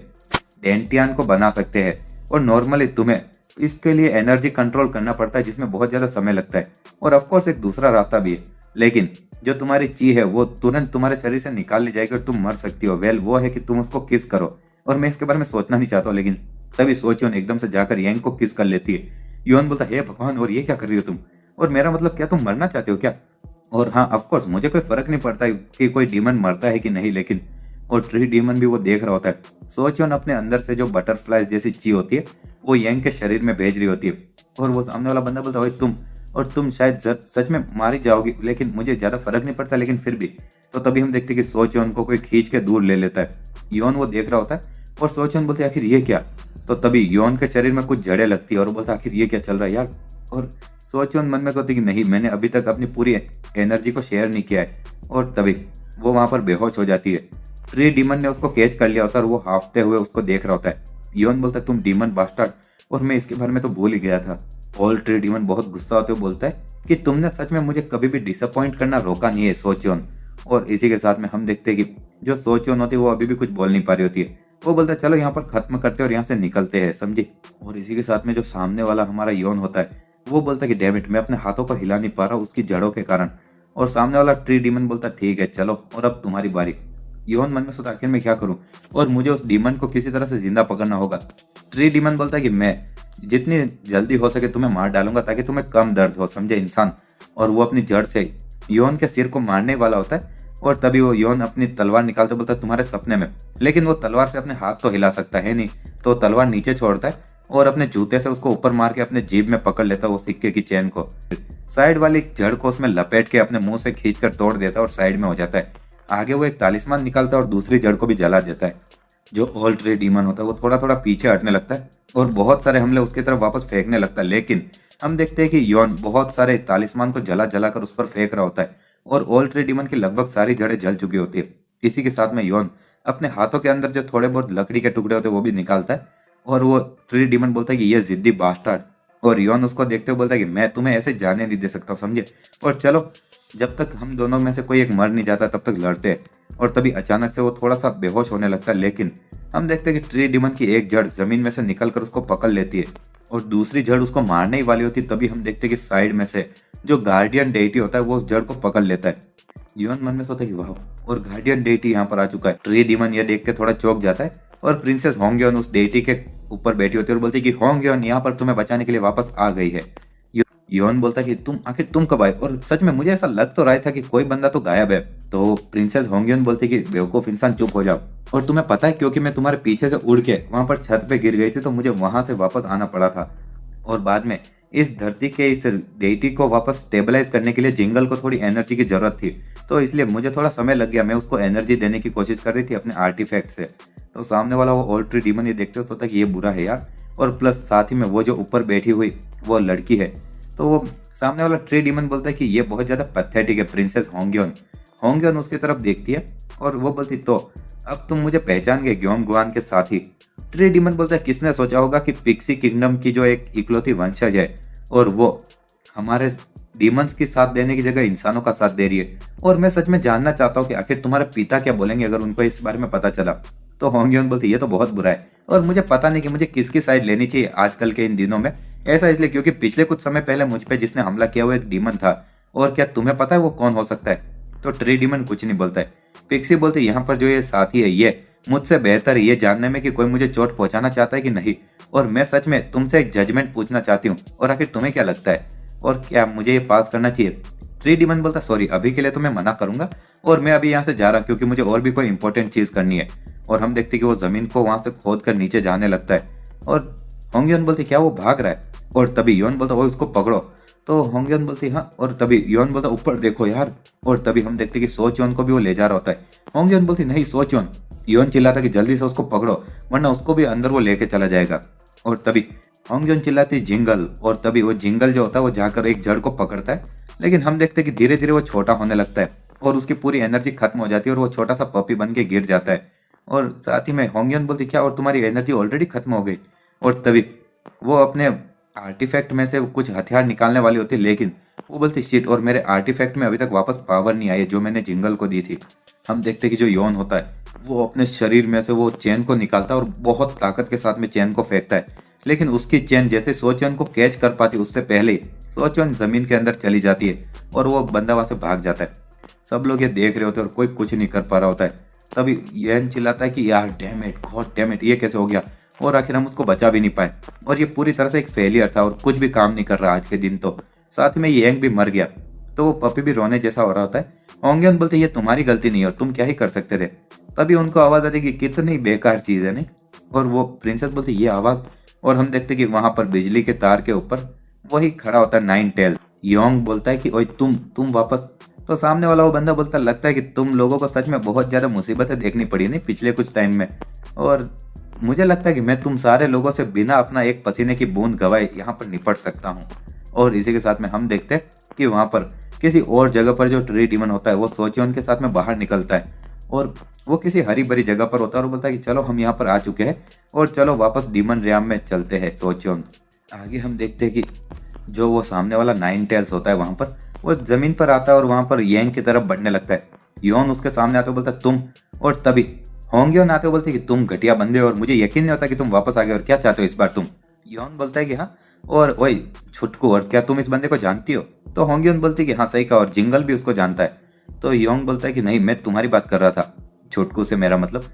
डेंटियान को बना सकते हैं, और नॉर्मली तुम्हें इसके लिए एनर्जी कंट्रोल करना पड़ता है जिसमें बहुत ज़्यादा समय लगता है। और ऑफकोर्स एक दूसरा रास्ता भी है, लेकिन जो तुम्हारी ची है वो तुरंत तुम्हारे शरीर से निकाल ली जाएगी और तुम मर सकती हो। वेल वो है कि तुम उसको किस करो, और मैं इसके बारे में सोचना नहीं चाहता हूँ। लेकिन तभी सोचोन एकदम से जाकर यंग को किस कर लेती है। योन बोलता है हे भगवान, और ये क्या कर रही हो तुम, और मेरा मतलब क्या तुम मरना चाहते हो क्या। और हाँ ऑफकोर्स मुझे कोई फर्क नहीं पड़ता कि कोई डीमन मरता है कि नहीं, लेकिन और ट्री डीमन भी वो देख रहा होता है। सोचोन अपने अंदर से जो बटरफ्लाइज जैसी ची होती है वो यंग के शरीर में भेज रही होती है। और वो सामने वाला बंदा बोलता है तुम शायद सच में मारी जाओगी, लेकिन मुझे ज़्यादा फर्क नहीं पड़ता, लेकिन फिर भी। तो तभी हम देखते हैं कि सोचोन को कोई खींच के दूर ले लेता है। योन वो देख रहा होता है और सोचोन बोलते आखिर ये क्या। तो तभी योन के शरीर में कुछ जड़ें लगती है और वो बोलता आखिर ये क्या चल रहा है यार। और सोचोन मन में सोचती कि नहीं, मैंने अभी तक अपनी पूरी एनर्जी को शेयर नहीं किया है। और तभी वो वहाँ पर बेहोश हो जाती है। ट्री डीमन ने उसको कैच कर लिया होता है और वो हाफते हुए उसको देख रहा होता है। योन बोलता है तुम डीमन बास्टर्ड, और मैं इसके बारे में तो भूल ही गया था। ऑल ट्री डीमन बहुत गुस्सा होते हुए बोलता है कि तुमने सच में मुझे कभी भी डिसअपॉइंट करना रोका नहीं है सोचोन। और इसी के साथ में हम देखते हैं कि जो सोचोन होती है वो अभी भी कुछ बोल नहीं पा रही होती है। वो बोलता है चलो यहाँ पर खत्म करते हैं और यहाँ से निकलते हैं, समझी। और इसी के साथ में जो सामने वाला हमारा योन होता है वो बोलता है कि डैम इट, मैं अपने हाथों को हिला नहीं पा रहा उसकी जड़ों के कारण। और सामने वाला ट्री डीमन बोलता है ठीक है चलो, और अब तुम्हारी बारी। योन मन में सोचता आखिर मैं क्या करूं, और मुझे उस डीमन को किसी तरह से जिंदा पकड़ना होगा। ट्री डीमन बोलता है कि मैं जितनी जल्दी हो सके तुम्हें मार डालूंगा ताकि तुम्हें कम दर्द हो, समझे इंसान। और वो अपनी जड़ से योन के सिर को मारने वाला होता है और तभी वो योन अपनी तलवार निकालते बोलता है तुम्हारे सपने में, लेकिन वो तलवार से अपने हाथ तो हिला सकता है नहीं, तो तलवार नीचे छोड़ता है और अपने जूते से उसको ऊपर मार के अपने जीभ में पकड़ लेता है वो सिक्के की चेन को। साइड वाली जड़ को उसमें लपेट के अपने मुंह से खींचकर तोड़ देता है और साइड में हो जाता है। आगे वो एक तालिस्मान निकालता है और दूसरी जड़ को भी जला देता है। जो ऑल ट्री डीमन होता है वो थोड़ा थोड़ा पीछे हटने लगता है और बहुत सारे हमले उसकी तरफ वापस फेंकने लगता है, लेकिन हम देखते हैं कि योन बहुत सारे तालिस्मान को जला जला कर उस पर फेंक रहा होता है और ऑल ट्री डीमन की लगभग सारी जड़ें जल चुकी होती है। इसी के साथ में योन अपने हाथों के अंदर जो थोड़े बहुत लकड़ी के टुकड़े होते हैं वो भी निकालता है और वो ट्री डीमन बोलता है कि ये जिद्दी बास्टर्ड, और योन उसको देखते हुए बोलता है कि मैं तुम्हें ऐसे जाने नहीं दे सकता, समझे, और चलो जब तक हम दोनों में से कोई एक मर नहीं जाता तब तक लड़ते हैं। और तभी अचानक से वो थोड़ा सा बेहोश होने लगता है, लेकिन हम देखते हैं कि ट्री डीमन की एक जड़ जमीन में से निकल कर उसको पकड़ लेती है और दूसरी जड़ उसको मारने ही वाली होती है। तभी हम देखते हैं कि साइड में से जो गार्डियन डेटी होता है वो उस जड़ को पकड़ लेता है। योन मन में सोचता है कि वाह, और गार्डियन डेटी यहाँ पर आ चुका है। ट्री डीमन यह देख के थोड़ा चौंक जाता है और प्रिंसेस होंगयोन उस डेटी के ऊपर बैठी होती है और बोलती है कि होंगयोन यहाँ पर तुम्हें बचाने के लिए वापस आ गई है। योन बोलता है कि तुम कब आए, और सच में मुझे ऐसा लग तो रहा था कि कोई बंदा तो गायब है। तो प्रिंसेस होंगयोन बोलती है कि बेवकूफ इंसान चुप हो जाओ, और तुम्हें पता है क्योंकि मैं तुम्हारे पीछे से उड़ के वहां पर छत पे गिर गई थी तो मुझे वहां से वापस आना पड़ा था, और बाद में इस धरती के इस डेटी को वापस स्टेबलाइज करने के लिए जिंगल को थोड़ी एनर्जी की जरूरत थी, तो इसलिए मुझे थोड़ा समय लग गया। मैं उसको एनर्जी देने की कोशिश कर रही थी अपने आर्टिफैक्ट से। तो सामने वाला वो ऑल ट्री डीमन ये देखते हो सोचता है कि ये बुरा है यार, और प्लस साथ ही में वो जो ऊपर बैठी हुई वो लड़की है। तो वो सामने वाला ट्री डीमन बोलता है कि ये बहुत ज्यादा पैथेटिक है प्रिंसेस होंगयोन। होंगयोन उसकी तरफ देखती है और वो बोलती तो अब तुम मुझे पहचान गए ग्योम गुआन के साथी। ट्री डीमन बोलता है किसने सोचा होगा कि पिक्सी किंगडम की जो एक इकलौती वंशज है और वो हमारे डीमंस की साथ देने की जगह इंसानों का साथ दे रही है, और मैं सच में जानना चाहता हूँ कि आखिर तुम्हारे पिता क्या बोलेंगे अगर उनको इस बारे में पता चला। तो होंगयोन बोलती ये तो बहुत बुरा है और मुझे पता नहीं कि मुझे किसकी साइड लेनी चाहिए आजकल के इन दिनों में। ऐसा इसलिए क्योंकि पिछले कुछ समय पहले मुझ पे जिसने हमला किया वो एक डीमन था, और क्या तुम्हें पता है वो कौन हो सकता है। तो ट्री डीमन कुछ नहीं बोलता है। पिक्सी बोलते यहाँ पर जो ये साथी है ये मुझसे बेहतर है ये जानने में कि कोई मुझे चोट पहुंचाना चाहता है कि नहीं, और मैं सच में तुमसे एक जजमेंट पूछना चाहती हूँ, और आखिर तुम्हें क्या लगता है और क्या मुझे ये पास करना चाहिए। ट्री डीमन बोलता सॉरी अभी के लिए तो मैं मना करूंगा, और मैं अभी यहाँ से जा रहा हूँ क्योंकि मुझे और भी कोई इंपॉर्टेंट चीज करनी है। और हम देखते कि वो जमीन को वहां से खोद कर नीचे जाने लगता है, और होंगयोन बोलती क्या वो भाग रहा है, और तभी योन बोलता वो उसको पकड़ो। तो होंगयोन बोलती हाँ, और तभी योन बोलता ऊपर देखो यार, और तभी हम देखते कि सोचयोन को भी वो ले जा रहा होता है। होंगयोन बोलती नहीं सोचयोन। योन चिल्लाता कि जल्दी से उसको पकड़ो वरना उसको भी अंदर वो लेके चला जाएगा। और तभी होंगयोन चिल्लाती जिंगल, और तभी वो जिंगल जो होता है वो जाकर एक जड़ को पकड़ता है, लेकिन हम देखते कि धीरे धीरे वो छोटा होने लगता है और उसकी पूरी एनर्जी खत्म हो जाती है और वो छोटा सा पपी बन के गिर जाता है। और साथ ही में होंगयोन बोलती क्या और तुम्हारी एनर्जी ऑलरेडी खत्म हो गई। और तभी वो अपने आर्टिफैक्ट में से कुछ हथियार निकालने वाली होती, लेकिन वो बोलती शिट, और मेरे आर्टिफैक्ट में अभी तक वापस पावर नहीं आई जो मैंने जिंगल को दी थी। हम देखते कि जो योन होता है वो अपने शरीर में से वो चेन को निकालता है और बहुत ताकत के साथ में चेन को फेंकता है, लेकिन उसकी चेन जैसे सोचयोन को कैच कर पाती उससे पहले ही सोचयोन जमीन के अंदर चली जाती है और वो बंदा वहां से भाग जाता है। सब लोग ये देख रहे होते हैं और कोई कुछ नहीं कर पा रहा होता है। तभी येन चिल्लाता है कि यार damn it, god damn it, ये कैसे हो गया, और आखिर हम उसको बचा भी नहीं पाए, और ये पूरी तरह से एक फेलियर था और कुछ भी काम नहीं कर रहा आज के दिन। तो साथ में येंग भी मर गया, तो वो पपी भी रोने जैसा हो रहा होता है। होंगयोन बोलते ये तुम्हारी गलती नहीं है और तुम क्या ही कर सकते थे। तभी उनको आवाज आती कि कितनी बेकार चीज है नहीं, और वो प्रिंसेस बोलती ये आवाज, और हम देखते कि वहां पर बिजली के तार के ऊपर वही खड़ा होता है नाइन टेल्स। योंग बोलता है कि ओए तुम वापस। तो सामने वाला वो बंदा बोलता लगता है कि तुम लोगों को सच में बहुत ज्यादा मुसीबतें देखनी पड़ी नहीं पिछले कुछ टाइम में, और मुझे लगता है कि मैं तुम सारे लोगों से बिना अपना एक पसीने की बूंद गवाए यहाँ पर निपट सकता हूँ। और इसी के साथ में हम देखते हैं कि वहां पर किसी और जगह पर जो ट्री डीमन होता है वो सोचयोन के साथ में बाहर निकलता है, और वो किसी हरी भरी जगह पर होता है और बोलता है कि चलो हम यहाँ पर आ चुके हैं और चलो वापस डीमन रियाम में चलते हैं सोचयोन। आगे हम देखते हैं कि जो वो सामने वाला नाइन टेल्स होता है वहां पर वो जमीन पर आता है और वहां पर येंग की तरफ बढ़ने लगता है। योन उसके सामने आते बोलता है तुम, और तभी होंगयोन आते बोलते कि तुम घटिया बंदे हो और मुझे यकीन नहीं होता कि तुम वापस आ गए और क्या चाहते हो इस बार तुम। योन बोलता है कि हाँ, और वही छुटकू, और क्या तुम इस बंदे को जानती हो। तो होंगयोन बोलती है कि हाँ सही कहा, और जिंगल भी उसको जानता है। तो योंग बोलता है कि नहीं मैं तुम्हारी बात कर रहा था, छुटकू से मेरा मतलब।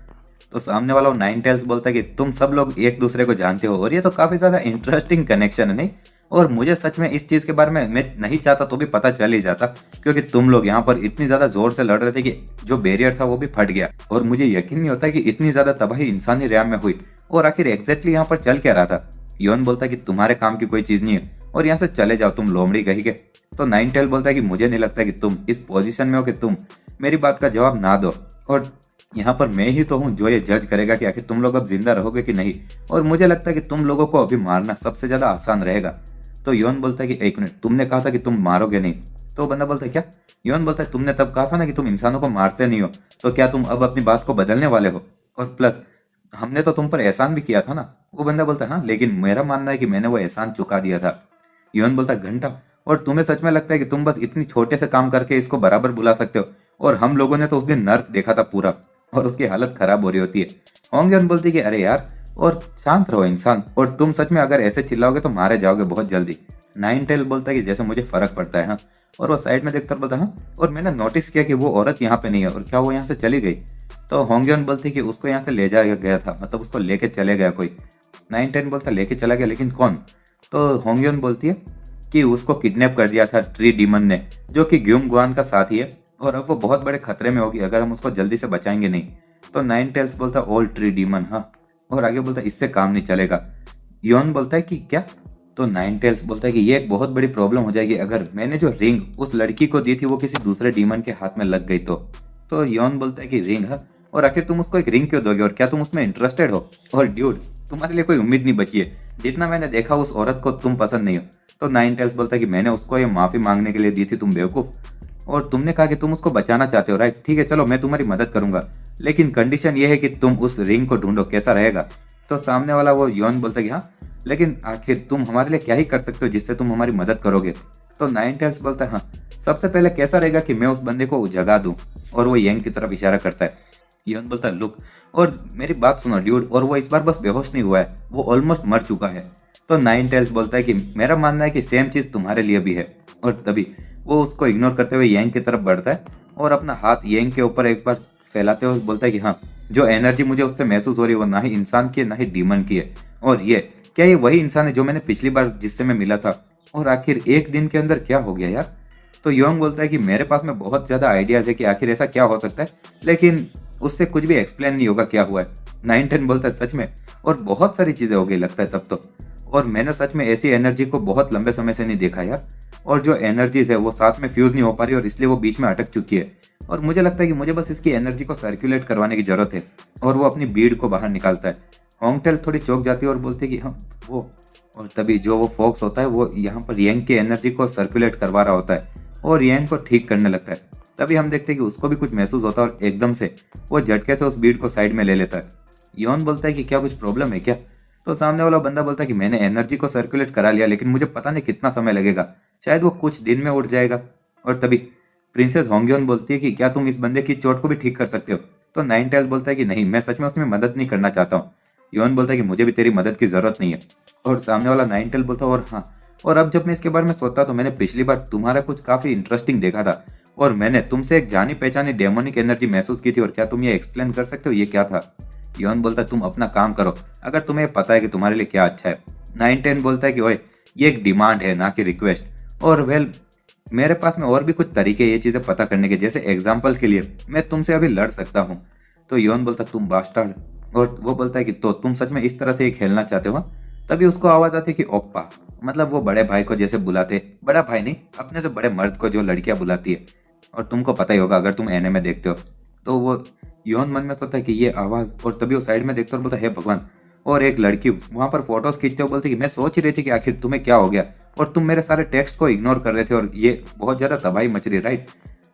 तो सामने वाला नाइन टेल्स बोलता है कि तुम सब लोग एक दूसरे को जानते हो, और ये तो काफी ज्यादा इंटरेस्टिंग कनेक्शन है नहीं। और मुझे सच में इस चीज के बारे में मैं नहीं चाहता तो भी पता चल ही जाता, क्योंकि तुम लोग यहाँ पर इतनी ज्यादा जोर से लड़ रहे थे कि जो बैरियर था वो भी फट गया, और मुझे यकीन नहीं होता कि इतनी ज्यादा तबाही इंसानी रैम में हुई। और आखिर एग्जैक्टली यहाँ पर चल क्या रहा था? योन बोलता है कि तुम्हारे काम की कोई चीज नहीं है और यहाँ से चले जाओ तुम लोमड़ी कहीं के। तो नाइन टेल बोलता है कि मुझे नहीं लगता कि तुम इस पोजीशन में हो कि तुम मेरी बात का जवाब ना दो, और यहाँ पर मैं ही तो हूँ जो ये जज करेगा कि आखिर तुम लोग अब जिंदा रहोगे कि नहीं, और मुझे लगता है कि तुम लोगों को अभी मारना सबसे ज्यादा आसान रहेगा। तो योन बोलता है कि एक मिनट, तुमने कहा था कि तुम मारोगे नहीं। तो बंदा बोलता है क्या? योन बोलता है तुमने तब कहा था ना कि तुम इंसानों को मारते नहीं हो, तो क्या तुम अब अपनी बात को बदलने वाले हो? और प्लस हमने तो तुम पर एहसान भी किया था ना। वो बंदा बोलता है हाँ, लेकिन मेरा मानना है कि मैंने वो एहसान चुका दिया था। योन बोलता है घंटा, और तुम्हें सच में लगता है कि तुम बस इतनी छोटे से काम करके इसको बराबर बुला सकते हो? और हम लोगों ने तो उस दिन नर्क देखा था पूरा, और उसकी हालत खराब हो रही होती है। होंगयन बोलती है कि अरे यार, और शांत रहो इंसान, और तुम सच में अगर ऐसे चिल्लाओगे तो मारे जाओगे बहुत जल्दी। नाइन टेल बोलता है कि जैसे मुझे फर्क पड़ता है हाँ, और वो साइड में देखकर बोलता है हाँ, और मैंने नोटिस किया कि वो औरत यहाँ पे नहीं है, और क्या वो यहाँ से चली गई? तो होंगयन बोलती है कि उसको यहाँ से ले जाया गया था, मतलब उसको लेके चले गया कोई। नाइन टेन बोलता है लेके चला गया, लेकिन कौन? तो होंगयन बोलती है कि उसको किडनैप कर दिया था ट्री डीमन ने, जो कि ग्यूम गुआन का साथी है, और अब वो बहुत बड़े खतरे में होगी अगर हम उसको जल्दी से बचाएंगे नहीं। तो नाइन टेल्स बोलता ओल्ड ट्री डीमन हाँ, और आगे बोलता इससे काम नहीं चलेगा। योन बोलता है कि क्या? तो नाइन टेल्स बोलता है कि ये एक बहुत बड़ी प्रॉब्लम हो जाएगी अगर मैंने जो रिंग उस लड़की को दी थी वो किसी दूसरे डीमन के हाथ में लग गई तो योन बोलता है कि रिंग है, और आखिर तुम उसको एक रिंग क्यों दोगे, और क्या तुम उसमें इंटरेस्टेड हो? और ड्यूड, तुम्हारे लिए कोई उम्मीद नहीं बची है, जितना मैंने देखा उस औरत को तुम पसंद नहीं हो। तो नाइन टेल्स बोलता है कि मैंने उसको ये माफी मांगने के लिए दी थी तुम बेवकूफ, और तुमने कहा कि तुम उसको बचाना चाहते हो राइट, ठीक है चलो मैं तुम्हारी मदद करूंगा, लेकिन कंडीशन ये है कि तुम उस रिंग को ढूंढो, कैसा रहेगा? तो सामने वाला वो योन बोलता है कि हाँ, लेकिन आखिर तुम हमारे लिए क्या ही कर सकते हो जिससे तुम हमारी मदद करोगे? तो नाइन टेल्स बोलता है हाँ, सबसे पहले कैसा रहेगा कि मैं उस बंदे को जगा दूं, और वो यंग की तरफ इशारा करता है। योन बोलता है लुक, और मेरी बात सुनो ड्यूड, और वो इस बार बस बेहोश नहीं हुआ है, वो ऑलमोस्ट मर चुका है। तो नाइन टेल्स बोलता है कि मेरा मानना है कि सेम चीज तुम्हारे लिए भी है, और तभी वो उसको इग्नोर करते हुए यंग की तरफ बढ़ता है और अपना हाथ यंग के ऊपर एक बार फैलाते हुए बोलता है कि हाँ, जो एनर्जी मुझे उससे महसूस हो रही है वो ना ही इंसान की है ना ही डीमन की है, और ये क्या ये वही इंसान है जो मैंने पिछली बार जिससे मैं मिला था? और आखिर एक दिन के अंदर क्या हो गया यार? तो योंग बोलता है कि मेरे पास में बहुत ज्यादा आइडियाज है कि आखिर ऐसा क्या हो सकता है, लेकिन उससे कुछ भी एक्सप्लेन नहीं होगा क्या हुआ है। नाइन टेन बोलता है सच में, और बहुत सारी चीजें हो गई लगता है तब तो, और मैंने सच में ऐसी एनर्जी को बहुत लंबे समय से नहीं देखा यार, और जो एनर्जीज है वो साथ में फ्यूज नहीं हो पा रही और इसलिए वो बीच में अटक चुकी है, और मुझे लगता है कि मुझे बस इसकी एनर्जी को सर्कुलेट करवाने की जरूरत है। और वो अपनी बीड को बाहर निकालता है। होंगटेल थोड़ी चौंक जाती है और बोलती है कि हाँ वो, और तभी जो वो फॉक्स होता है वो यहाँ पर यंग की एनर्जी को सर्कुलेट करवा रहा होता है और यंग को ठीक करने लगता है। तभी हम देखते हैं कि उसको भी कुछ महसूस होता है और एकदम से वो झटके से उस बीड को साइड में ले लेता है। योन बोलता है कि क्या कुछ प्रॉब्लम है क्या? तो सामने वाला बंदा बोलता है कि मैंने एनर्जी को सर्कुलेट करा लिया, लेकिन मुझे पता नहीं कितना समय लगेगा, शायद वो कुछ दिन में उठ जाएगा। और तभी प्रिंसेस होंगयोन बोलती है कि क्या तुम इस बंदे की चोट को भी ठीक कर सकते हो? तो नाइन टेल बोलता है कि नहीं, मैं सच में उसमें मदद नहीं करना चाहता हूँ। योन बोलता है कि मुझे भी तेरी मदद की जरूरत नहीं है। और सामने वाला नाइन टेल बोलता है और हाँ, और अब जब मैं इसके बारे में सोचता तो मैंने पिछली बार तुम्हारा कुछ काफी इंटरेस्टिंग देखा था और मैंने तुमसे एक जानी पहचानी डेमोनिक एनर्जी महसूस की थी, और क्या तुम ये एक्सप्लेन कर सकते हो ये क्या था? योन बोलता है तुम अपना काम करो, अगर तुम्हें पता है कि तुम्हारे लिए क्या अच्छा है। नाइन टेन बोलता है कि ओए, ये एक डिमांड है ना कि रिक्वेस्ट, और वेल मेरे पास में और भी कुछ तरीके ये चीजें पता करने के, जैसे एग्जाम्पल के लिए मैं तुमसे अभी लड़ सकता हूँ। तो योन बोलता तुम बास्टर्ड, और वो बोलता है कि तो तुम सच में इस तरह से ये खेलना चाहते हो? तभी उसको आवाज आती है कि ओप्पा, मतलब वो बड़े भाई को जैसे बुलाते, बड़ा भाई नहीं, अपने से बड़े मर्द को जो लड़कियां बुलाती है, और तुमको पता ही होगा अगर तुम एनिमे देखते हो। तो वो योन मन में सोचता है कि ये आवाज, और तभी वो साइड में देखता और बोलता है हे भगवान, और एक लड़की वहां पर फोटोज खींचते हुए बोलती कि मैं सोच ही रही थी कि आखिर तुम्हें क्या हो गया, और तुम मेरे सारे टेक्स्ट को इग्नोर कर रहे थे और ये बहुत ज्यादा तबाही मच रही, राइट?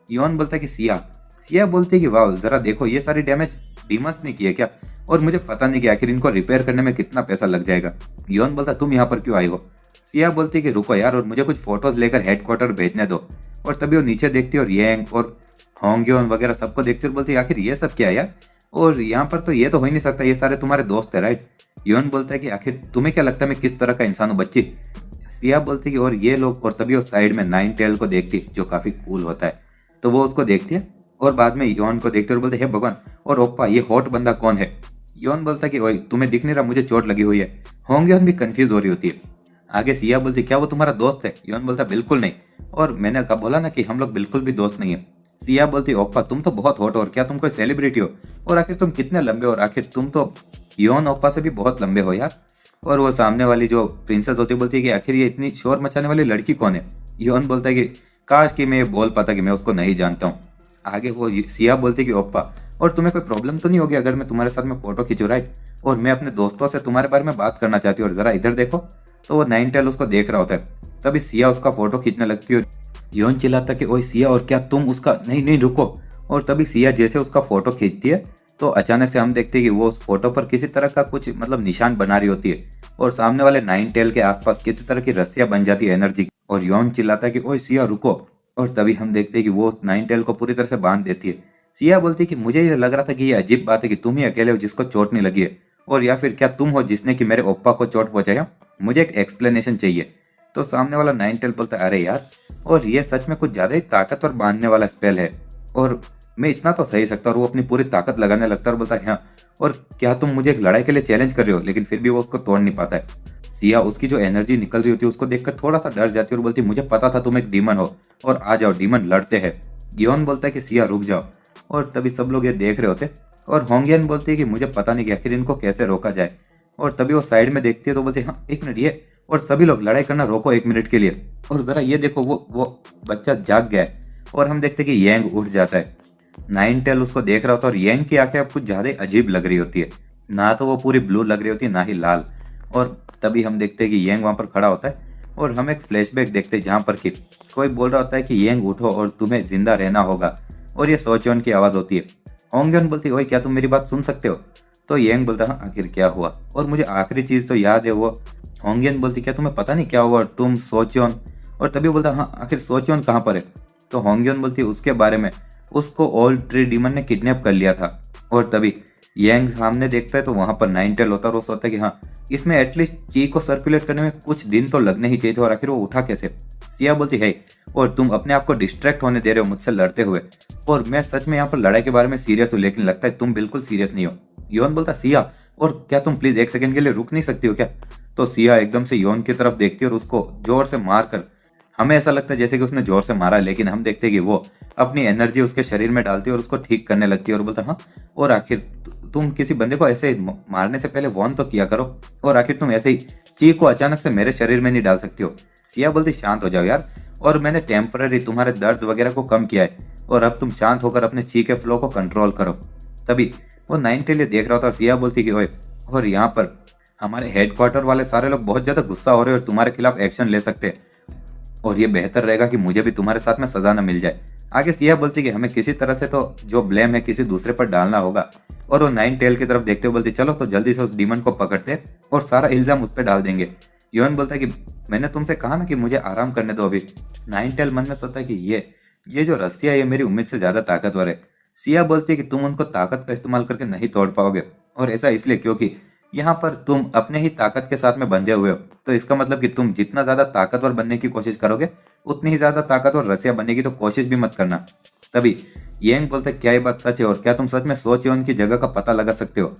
योन बोलता है कि सिया। सिया बोलती है कि वाह, जरा देखो ये सारी डैमेज डीमंस ने की है क्या, और मुझे पता नहीं कि आखिर इनको रिपेयर करने में कितना पैसा लग जाएगा। योन बोलता तुम यहाँ पर क्यों आई हो? सिया बोलती है कि रुको यार, और मुझे कुछ फोटोज लेकर हेडक्वार्टर भेजने दो। और तभी वो नीचे देखती है और येंग और होंगयोन वगैरह सबको देखती है और बोलती है आखिर ये सब क्या है यार, और यहाँ पर तो ये तो हो ही नहीं सकता, ये सारे तुम्हारे दोस्त है राइट? योन बोलता है कि आखिर तुम्हें क्या लगता है मैं किस तरह का इंसान हूँ बच्ची? सिया बोलती है कि और ये लोग, और तभी वो साइड में नाइन टेल को देखती जो काफी कूल होता है, तो वो उसको देखती है और बाद में योन को देखते और बोलते हे भगवान, और ओप्पा ये हॉट बंदा कौन है? योन बोलता है कि ओए तुम्हें दिख नहीं रहा मुझे चोट लगी हुई है। होंगयोन भी कंफ्यूज हो रही होती है। आगे सिया बोलती क्या वो तुम्हारा दोस्त है? योन बोलता बिल्कुल नहीं। और मैंने कहा बोला ना कि हम लोग बिल्कुल भी दोस्त नहीं है। सिया बोलती ओप्पा तुम तो बहुत हॉट हो, और क्या तुम कोई सेलिब्रिटी हो? और आखिर तुम कितने लंबे हो, और आखिर तुम तो योन ओप्पा से भी बहुत लंबे हो यार। और वो सामने वाली जो प्रिंसेस होती है बोलती है कि आखिर ये इतनी शोर मचाने वाली लड़की कौन है? योन बोलता है कि काश कि मैं बोल पाता कि मैं उसको नहीं जानता हूँ। आगे वो सिया बोलती है कि ओप्पा और तुम्हें कोई प्रॉब्लम तो नहीं होगी अगर मैं तुम्हारे साथ में फोटो खींचूं, राइट? और मैं अपने दोस्तों से तुम्हारे बारे में बात करना चाहती हूँ, और जरा इधर देखो। तो वो नाइन टेल उसको देख रहा होता है। तभी सिया उसका फोटो खींचने लगती है। योन चिल्लाता कि ओए सिया, और क्या तुम उसका? नहीं नहीं रुको। और तभी सिया जैसे उसका फोटो खींचती है तो अचानक से हम देखते हैं कि वो उस फोटो पर किसी तरह का कुछ मतलब निशान बना रही होती है, और सामने वाले नाइन टेल के आसपास किसी तरह की रस्सियां बन जाती है एनर्जी की। और योन चिल्लाता है कि ओए सिया रुको। और तभी हम देखते हैं कि वो नाइन टेल को पूरी तरह से बांध देती है। सिया बोलती है कि मुझे ये लग रहा था कि ये अजीब बात है कि तुम ही अकेले हो जिसको चोट नहीं लगी है, और या फिर क्या तुम हो जिसने कि मेरे ओप्पा को चोट पहुंचाया? मुझे एक एक्सप्लेनेशन चाहिए। तो सामने वाला नाइन टेल बोलता है अरे यार, और ये सच में कुछ ज्यादा ही ताकतवर बांधने वाला स्पेल है, और मैं इतना तो सही सकता। और वो अपनी पूरी ताकत लगाने लगता है और बोलता है हाँ, और क्या तुम मुझे एक लड़ाई के लिए चैलेंज कर रहे हो? लेकिन फिर भी वो उसको तोड़ नहीं पाता है। सिया उसकी जो एनर्जी निकल रही होती है उसको देखकर थोड़ा सा डर जाती है और बोलती मुझे पता था तुम एक डीमन हो, और आ जाओ डीमन लड़ते हैं। गियोन बोलता है कि सिया रुक जाओ। और तभी सब लोग ये देख रहे होते, और होंगियन बोलती है कि मुझे पता नहीं कि आखिर इनको कैसे रोका जाए। और तभी वो साइड में देखती है तो बोलती है हाँ एक मिनट ये, और सभी लोग लड़ाई करना रोको एक मिनट के लिए। और जरा ये देखो वो बच्चा जाग गया है। और हम देखते हैं कि येंग उठ जाता है। नाइन टेल उसको देख रहा होता है, और येंग की आंखें अब कुछ ज्यादा अजीब लग रही होती है। ना तो वो पूरी ब्लू लग रही होती है ना ही लाल। और तभी हम देखते हैं कि येंग वहां पर खड़ा होता है, और हम एक फ्लैशबैक देखते हैं जहां पर कि कोई बोल रहा होता है कि येंग उठो और तुम्हें जिंदा रहना होगा। और ये सोचोन की आवाज होती है। होंगन बोलती है ओए क्या तुम मेरी बात सुन सकते हो? तो येंग बोलता है हाँ आखिर क्या हुआ? और मुझे आखिरी चीज तो याद है वो। होंगियन बोलती क्या तुम्हें पता नहीं क्या हुआ तुम सोचोन? और तभी बोलता हाँ आखिर सोचोन कहाँ पर है? तो होंगियन बोलती है उसके बारे में, उसको ओल्ड ट्री डीमन ने किडनैप कर लिया था। और तभी येंग सामने देखता है तो वहां पर नाइन टेल होता है, और वो सोचता है कि हाँ इसमें एटलीस्ट ची को सर्कुलेट करने में कुछ दिन तो लगने ही चाहिए थे, और आखिर वो उठा कैसे? सिया बोलती है और तुम अपने आप को डिस्ट्रैक्ट होने दे रहे हो मुझसे लड़ते हुए, और मैं सच में यहाँ पर लड़ाई के बारे में सीरियस हूँ, लेकिन लगता है तुम बिल्कुल सीरियस नहीं हो। योन बोलता सिया, और क्या तुम प्लीज एक सेकंड के लिए रुक नहीं सकती हो क्या? तो सिया एकदम से योन की तरफ देखती है और उसको जोर से मार कर, हमें ऐसा लगता है जैसे कि उसने जोर से मारा, लेकिन हम देखते हैं कि वो अपनी एनर्जी उसके शरीर में डालती है और उसको ठीक करने लगती है। और बोलता हाँ, और आखिर तुम किसी बंदे को ऐसे मारने से पहले वॉर्न तो किया करो, और आखिर तुम ऐसे ही ची को अचानक से मेरे शरीर में नहीं डाल सकती हो। सिया बोलती शांत हो जाओ यार, और मैंने टेम्पररी तुम्हारे दर्द वगैरह को कम किया है, और अब तुम शांत होकर अपने ची के फ्लो को कंट्रोल करो। तभी वो नाइन टेल देख रहा था, और सिया बोलती कि ओए, और यहाँ पर हमारे हेडक्वार्टर वाले सारे लोग बहुत ज्यादा गुस्सा हो रहे हैं और तुम्हारे खिलाफ एक्शन ले सकते हैं, और ये बेहतर रहेगा कि मुझे भी तुम्हारे साथ में सजा न मिल जाए। आगे सिया बोलती कि हमें किसी तरह से तो जो ब्लेम है किसी दूसरे पर डालना होगा। और वो नाइन टेल की तरफ देखते हुए बोलती चलो तो जल्दी से उस डीमन को पकड़ते और सारा इल्जाम उस पर डाल देंगे। योन बोलता है कि मैंने तुमसे कहा ना कि मुझे आराम करने दो अभी। नाइन टेल मन में सोचता है कि ये जो रस्सियाँ ये मेरी उम्मीद से ज्यादा ताकतवर है। सिया बोलती है कि तुम उनको ताकत का इस्तेमाल करके नहीं तोड़ पाओगे, और ऐसा इसलिए क्योंकि यहाँ पर तुम अपने ही ताकत के साथ में बंधे हुए हो। तो इसका मतलब कि तुम जितना ज्यादा ताकतवर बनने की कोशिश करोगे उतनी ही ज्यादा ताकतवर रसिया बनने की तो कोशिश भी मत करना। तभी येंग बोलता क्या ये बात सच है, और क्या तुम सच में सोचयोन की जगह का पता लगा सकते हो?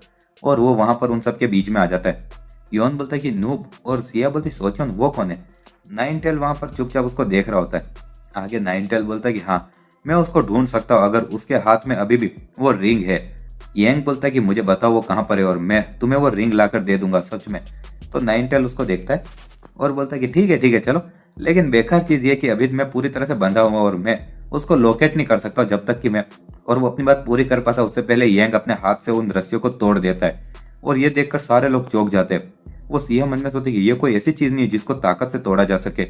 और वो वहां पर उन सबके बीच में आ जाता है। योन बोलता है कि नूब, और सिया बोलती सोचयोन वो कौन है? नाइन टेल वहां पर चुपचाप उसको देख रहा होता है। आगे नाइन टेल बोलता है कि हाँ मैं उसको ढूंढ सकता हूँ अगर उसके हाथ में अभी भी वो रिंग है। येंग बोलता है कि मुझे बताओ वो कहाँ पर है, और मैं तुम्हें वो रिंग लाकर दे दूंगा सच में। तो नाइन टेल उसको देखता है और बोलता है कि ठीक है चलो, लेकिन बेकार चीज ये कि अभी मैं पूरी तरह से बंधा हुआ और मैं उसको लोकेट नहीं कर सकता जब तक कि मैं, और वो अपनी बात पूरी कर पाता उससे पहले येंग अपने हाथ से उन रस्सियों को तोड़ देता है। और ये देखकर सारे लोग चौंक जाते हैं। वो सिया मन में सोचते कि ये कोई ऐसी चीज नहीं है जिसको ताकत से तोड़ा जा सके।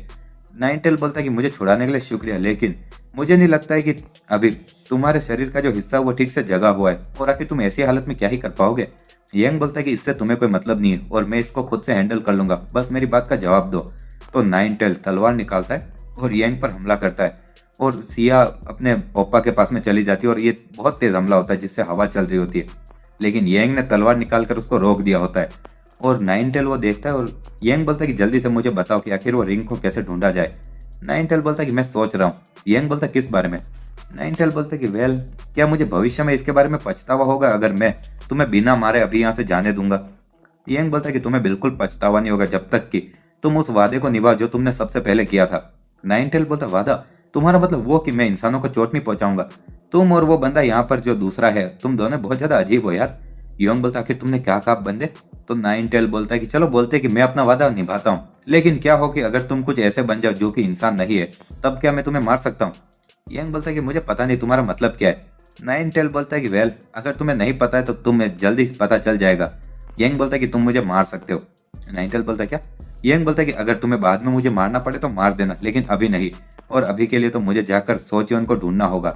नाइन टेल बोलता है कि मुझे छुड़ाने के लिए शुक्रिया, लेकिन मुझे नहीं लगता है कि अभी तुम्हारे शरीर का जो हिस्सा वो ठीक से जगा हुआ है, और आखिर तुम ऐसी हालत में क्या ही कर पाओगे। येंग बोलता है कि इससे तुम्हें कोई मतलब नहीं है और मैं इसको खुद से हैंडल कर लूंगा, बस मेरी बात का जवाब दो। तो नाइन टेल तलवार निकालता है और येंग पर हमला करता है, और सिया अपने ओप्पा के पास में चली जाती है, और ये बहुत तेज हमला होता है जिससे हवा चल रही होती है, लेकिन येंग ने तलवार निकालकर उसको रोक दिया होता है। और नाइन टेल वो देखता है और येंग बोलता है कि जल्दी से मुझे बताओ कि आखिर वो रिंग को कैसे ढूंढा जाए। नाइन टेल बोलता है कि मैं सोच रहा हूँ। येंग बोलता है किस बारे में? नाइन टेल बोलता है कि वेल, क्या मुझे भविष्य में इसके बारे में पछतावा होगा अगर मैं तुम्हें बिना मारे अभी यहाँ से जाने दूंगा? येंग बोलता है कि तुम्हें बिल्कुल पछतावा नहीं होगा जब तक कि तुम उस वादे को निभाओ जो तुमने सबसे पहले किया था। नाइनटेल बोलता, वादा? तुम्हारा मतलब वो कि मैं इंसानों को चोट नहीं पहुंचाऊंगा? तुम और वो बंदा यहाँ पर जो दूसरा है, तुम दोनों बहुत ज्यादा अजीब हो यार। योन बोलता, आखिर तुमने क्या कहा बंदे? तो नाइनटेल बोलता है कि चलो बोलते कि मैं अपना वादा निभाता हूँ, लेकिन क्या हो कि अगर तुम कुछ ऐसे बन जाओ जो कि इंसान नहीं है, तब क्या मैं तुम्हें मार सकता हूँ? यंग बोलता है कि मुझे पता नहीं तुम्हारा मतलब क्या है। नाइनटेल बोलता है कि वेल, अगर तुम्हें नहीं पता है तो तुम्हें जल्दी पता चल जाएगा। यंग बोलता है कि तुम मुझे मार सकते हो। नाइनटेल बोलता है क्या? यंग बोलता है कि अगर तुम्हें बाद में मुझे मारना पड़े तो मार देना, लेकिन अभी नहीं, और अभी के लिए तो मुझे जाकर सोचियोन को ढूंढना होगा।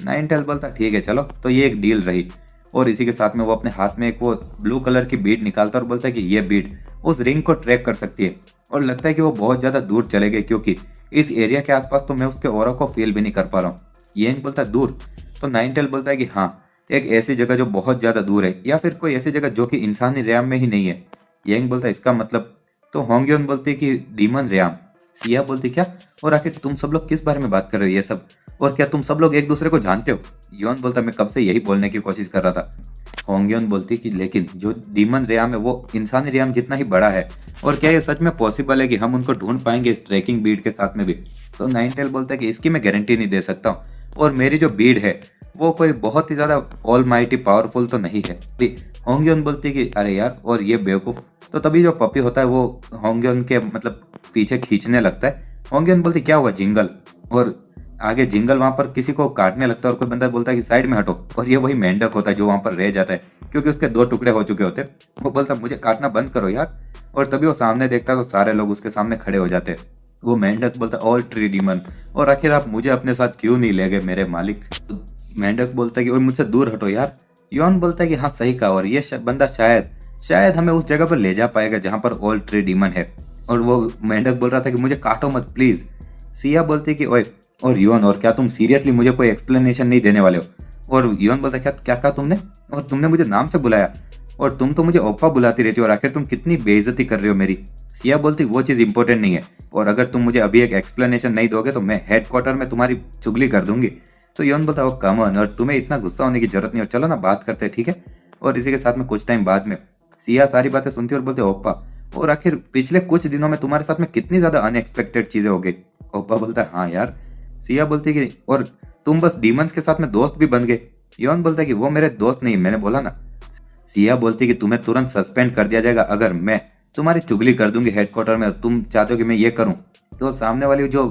नाइनटेल बोलता ठीक है चलो, तो ये एक डील रही। और इसी के साथ में वो अपने हाथ में एक वो ब्लू कलर की बीड निकालता है और बोलता है कि ये बीड उस रिंग को ट्रैक कर सकती है। और लगता है कि वो बहुत ज्यादा दूर चले गए, क्योंकि इस एरिया के आसपास तो मैं उसके ऑरा को फील भी नहीं कर पा रहा हूँ। यंग बोलता है दूर? तो नाइनटेल बोलता है कि हाँ, एक ऐसी जगह जो बहुत ज्यादा दूर है, या फिर कोई ऐसी जगह जो कि इंसानी रेम में ही नहीं है। यंग बोलता है इसका मतलब? तो होंग्योन बोलती है कि डीमन रेम। सिया बोलती क्या? और आखिर तुम सब लोग किस बारे में बात कर रहे हो ये सब? और क्या तुम सब लोग एक दूसरे को जानते हो? योन बोलता मैं कब से यही बोलने की कोशिश कर रहा था। होंग्योन बोलती कि लेकिन जो डीमन रेम है वो इंसानी रेम जितना ही बड़ा है, और क्या ये सच में पॉसिबल है कि हम उनको ढूंढ पाएंगे इस ट्रैकिंग बीड के साथ में भी? तो नाइनटेल बोलता है कि इसकी मैं गारंटी नहीं दे सकता हूँ, और मेरी जो बीड है वो कोई बहुत ही ज्यादा ऑल माइटी पावरफुल तो नहीं है। होंग्योन बोलती कि अरे यार, और ये बेवकूफ। तो तभी जो पपी होता है वो होंग्योन के मतलब पीछे खींचने लगता है। होंग्योन बोलती क्या हुआ जिंगल? और आगे जिंगल वहां पर किसी को काटने लगता है, और कोई बंदा बोलता है कि साइड में हटो, और ये वही मेंढक होता है जो वहां पर रह जाता है, क्योंकि उसके 2 टुकड़े हो चुके होते। वो बोलता मुझे काटना बंद करो यार। और तभी वो सामने देखता है तो सारे लोग उसके सामने खड़े हो जाते हैं। वो मेंढक बोलता ऑल ट्री डीमन, और आखिर आप मुझे अपने साथ क्यों नहीं ले गए मेरे मालिक? तो मेंढक बोलता है कि मुझसे दूर हटो यार। योन बोलता है कि हाँ सही कहा, और ये बंदा शायद हमें उस जगह पर ले जा पाएगा जहां पर ऑल ट्री डीमन है। और वो मेंढक बोल रहा था कि मुझे काटो मत प्लीज। सिया बोलती कि ओए, और योन, और क्या तुम सीरियसली मुझे कोई एक्सप्लेनेशन नहीं देने वाले हो? और योन बोलता क्या क्या कहा तुमने? और तुमने मुझे नाम से बुलाया, और तुम तो मुझे ओप्पा बुलाती रहती हो, और आखिर तुम कितनी बेइज्जती कर रहे हो मेरी। सिया बोलती वो चीज इंपॉर्टेंट नहीं है, और अगर तुम मुझे अभी एक एक्सप्लेनेशन नहीं दोगे तो मैं हेडक्वार्टर में तुम्हारी चुगली कर दूंगी। तो योन बोलता वो कम ऑन, और तुम्हें इतना गुस्सा होने की जरूरत नहीं, और चलो ना बात करते हैं, ठीक है? और इसी के साथ में कुछ टाइम बाद में सिया सारी बातें सुनती और बोलते ओप्पा, और आखिर पिछले कुछ दिनों में तुम्हारे साथ में कितनी ज्यादा अनएक्सपेक्टेड चीजें हो गई। ओप्पा बोलता है हाँ यार। सिया बोलती कि और तुम बस डीमंस के साथ में दोस्त भी बन गए। योन बोलता है कि वो मेरे दोस्त नहीं, मैंने बोला ना। सिया बोलती कि तुम्हें तुरंत सस्पेंड कर दिया जाएगा अगर मैं तुम्हारी चुगली कर दूंगी हेडक्वार्टर में, और तुम चाहते हो कि मैं ये करूं। तो सामने वाली जो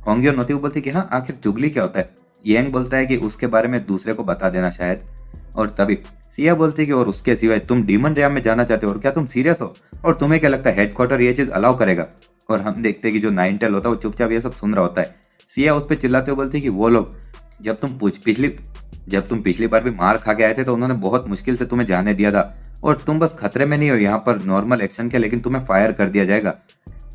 होंग्योन होती है वो बोलती कि हाँ आखिर चुगली क्या होता है? यंग बोलता है कि उसके बारे में दूसरे को बता देना शायद। और तभी सिया बोलती कि और उसके सिवाय तुम डीमन रेम में जाना चाहते हो, और क्या तुम सीरियस हो? और तुम्हें क्या लगता है हेडक्वार्टर ये चीज अलाउ करेगा? और हम देखते हैं कि जो नाइनटेल होता है वो चुपचाप ये सब सुन रहा होता है। सिया उस पर चिल्लाते हुए बोलती कि वो लोग जब तुम पिछली बार भी मार खा के आए थे तो उन्होंने बहुत मुश्किल से तुम्हें जाने दिया था, और तुम बस खतरे में नहीं हो यहाँ पर नॉर्मल एक्शन के, लेकिन तुम्हें फायर कर दिया जाएगा।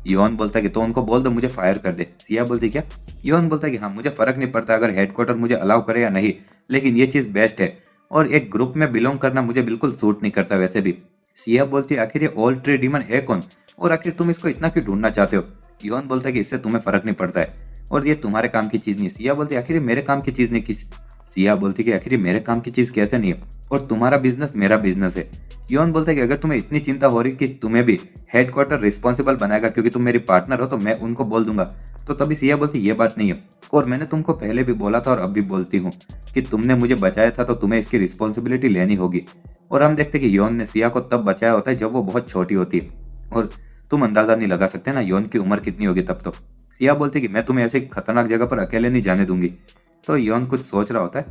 योन बोलता है कि तो उनको बोल दो मुझे फायर कर दे। सिया बोलती क्या? योन बोलता है कि हाँ मुझे फर्क नहीं पड़ता अगर हेडक्वार्टर मुझे अलाउ करे या नहीं, लेकिन ये चीज बेस्ट है, और एक ग्रुप में बिलोंग करना मुझे बिल्कुल सूट नहीं करता वैसे भी। सिया बोलती है आखिर ये ऑल ट्री डीमन है कौन, और आखिर तुम इसको इतना क्यों ढूंढना चाहते हो? योन बोलता है कि इससे तुम्हें फर्क नहीं पड़ता है, और ये तुम्हारे काम की चीज नहीं है। सिया बोलती है आखिर ये मेरे काम की चीज नहीं किस सिया बोलती कि आखिर ये मेरे काम की चीज कैसे नहीं है, और तुम्हारा बिजनेस मेरा बिजनेस है। योन बोलता है कि अगर तुम्हें इतनी चिंता हो रही कि तुम्हें भी हेडक्वार्टर रिस्पॉन्सिबल बनाएगा क्योंकि तुम मेरी पार्टनर हो, तो मैं उनको बोल दूंगा। तो तभी सिया बोलती ये बात नहीं है, और मैंने तुमको पहले भी बोला था और अब भी बोलती हूँ कि तुमने मुझे बचाया था तो तुम्हें इसकी रिस्पॉन्सिबिलिटी लेनी होगी। और हम देखते कि योन ने सिया को तब बचाया होता है जब वो बहुत छोटी होती है, और तुम अंदाजा नहीं लगा सकते ना योन की उम्र कितनी होगी तब। तो सिया बोलती कि मैं तुम्हें ऐसी खतरनाक जगह पर अकेले नहीं जाने दूंगी। तो योन कुछ सोच रहा होता है,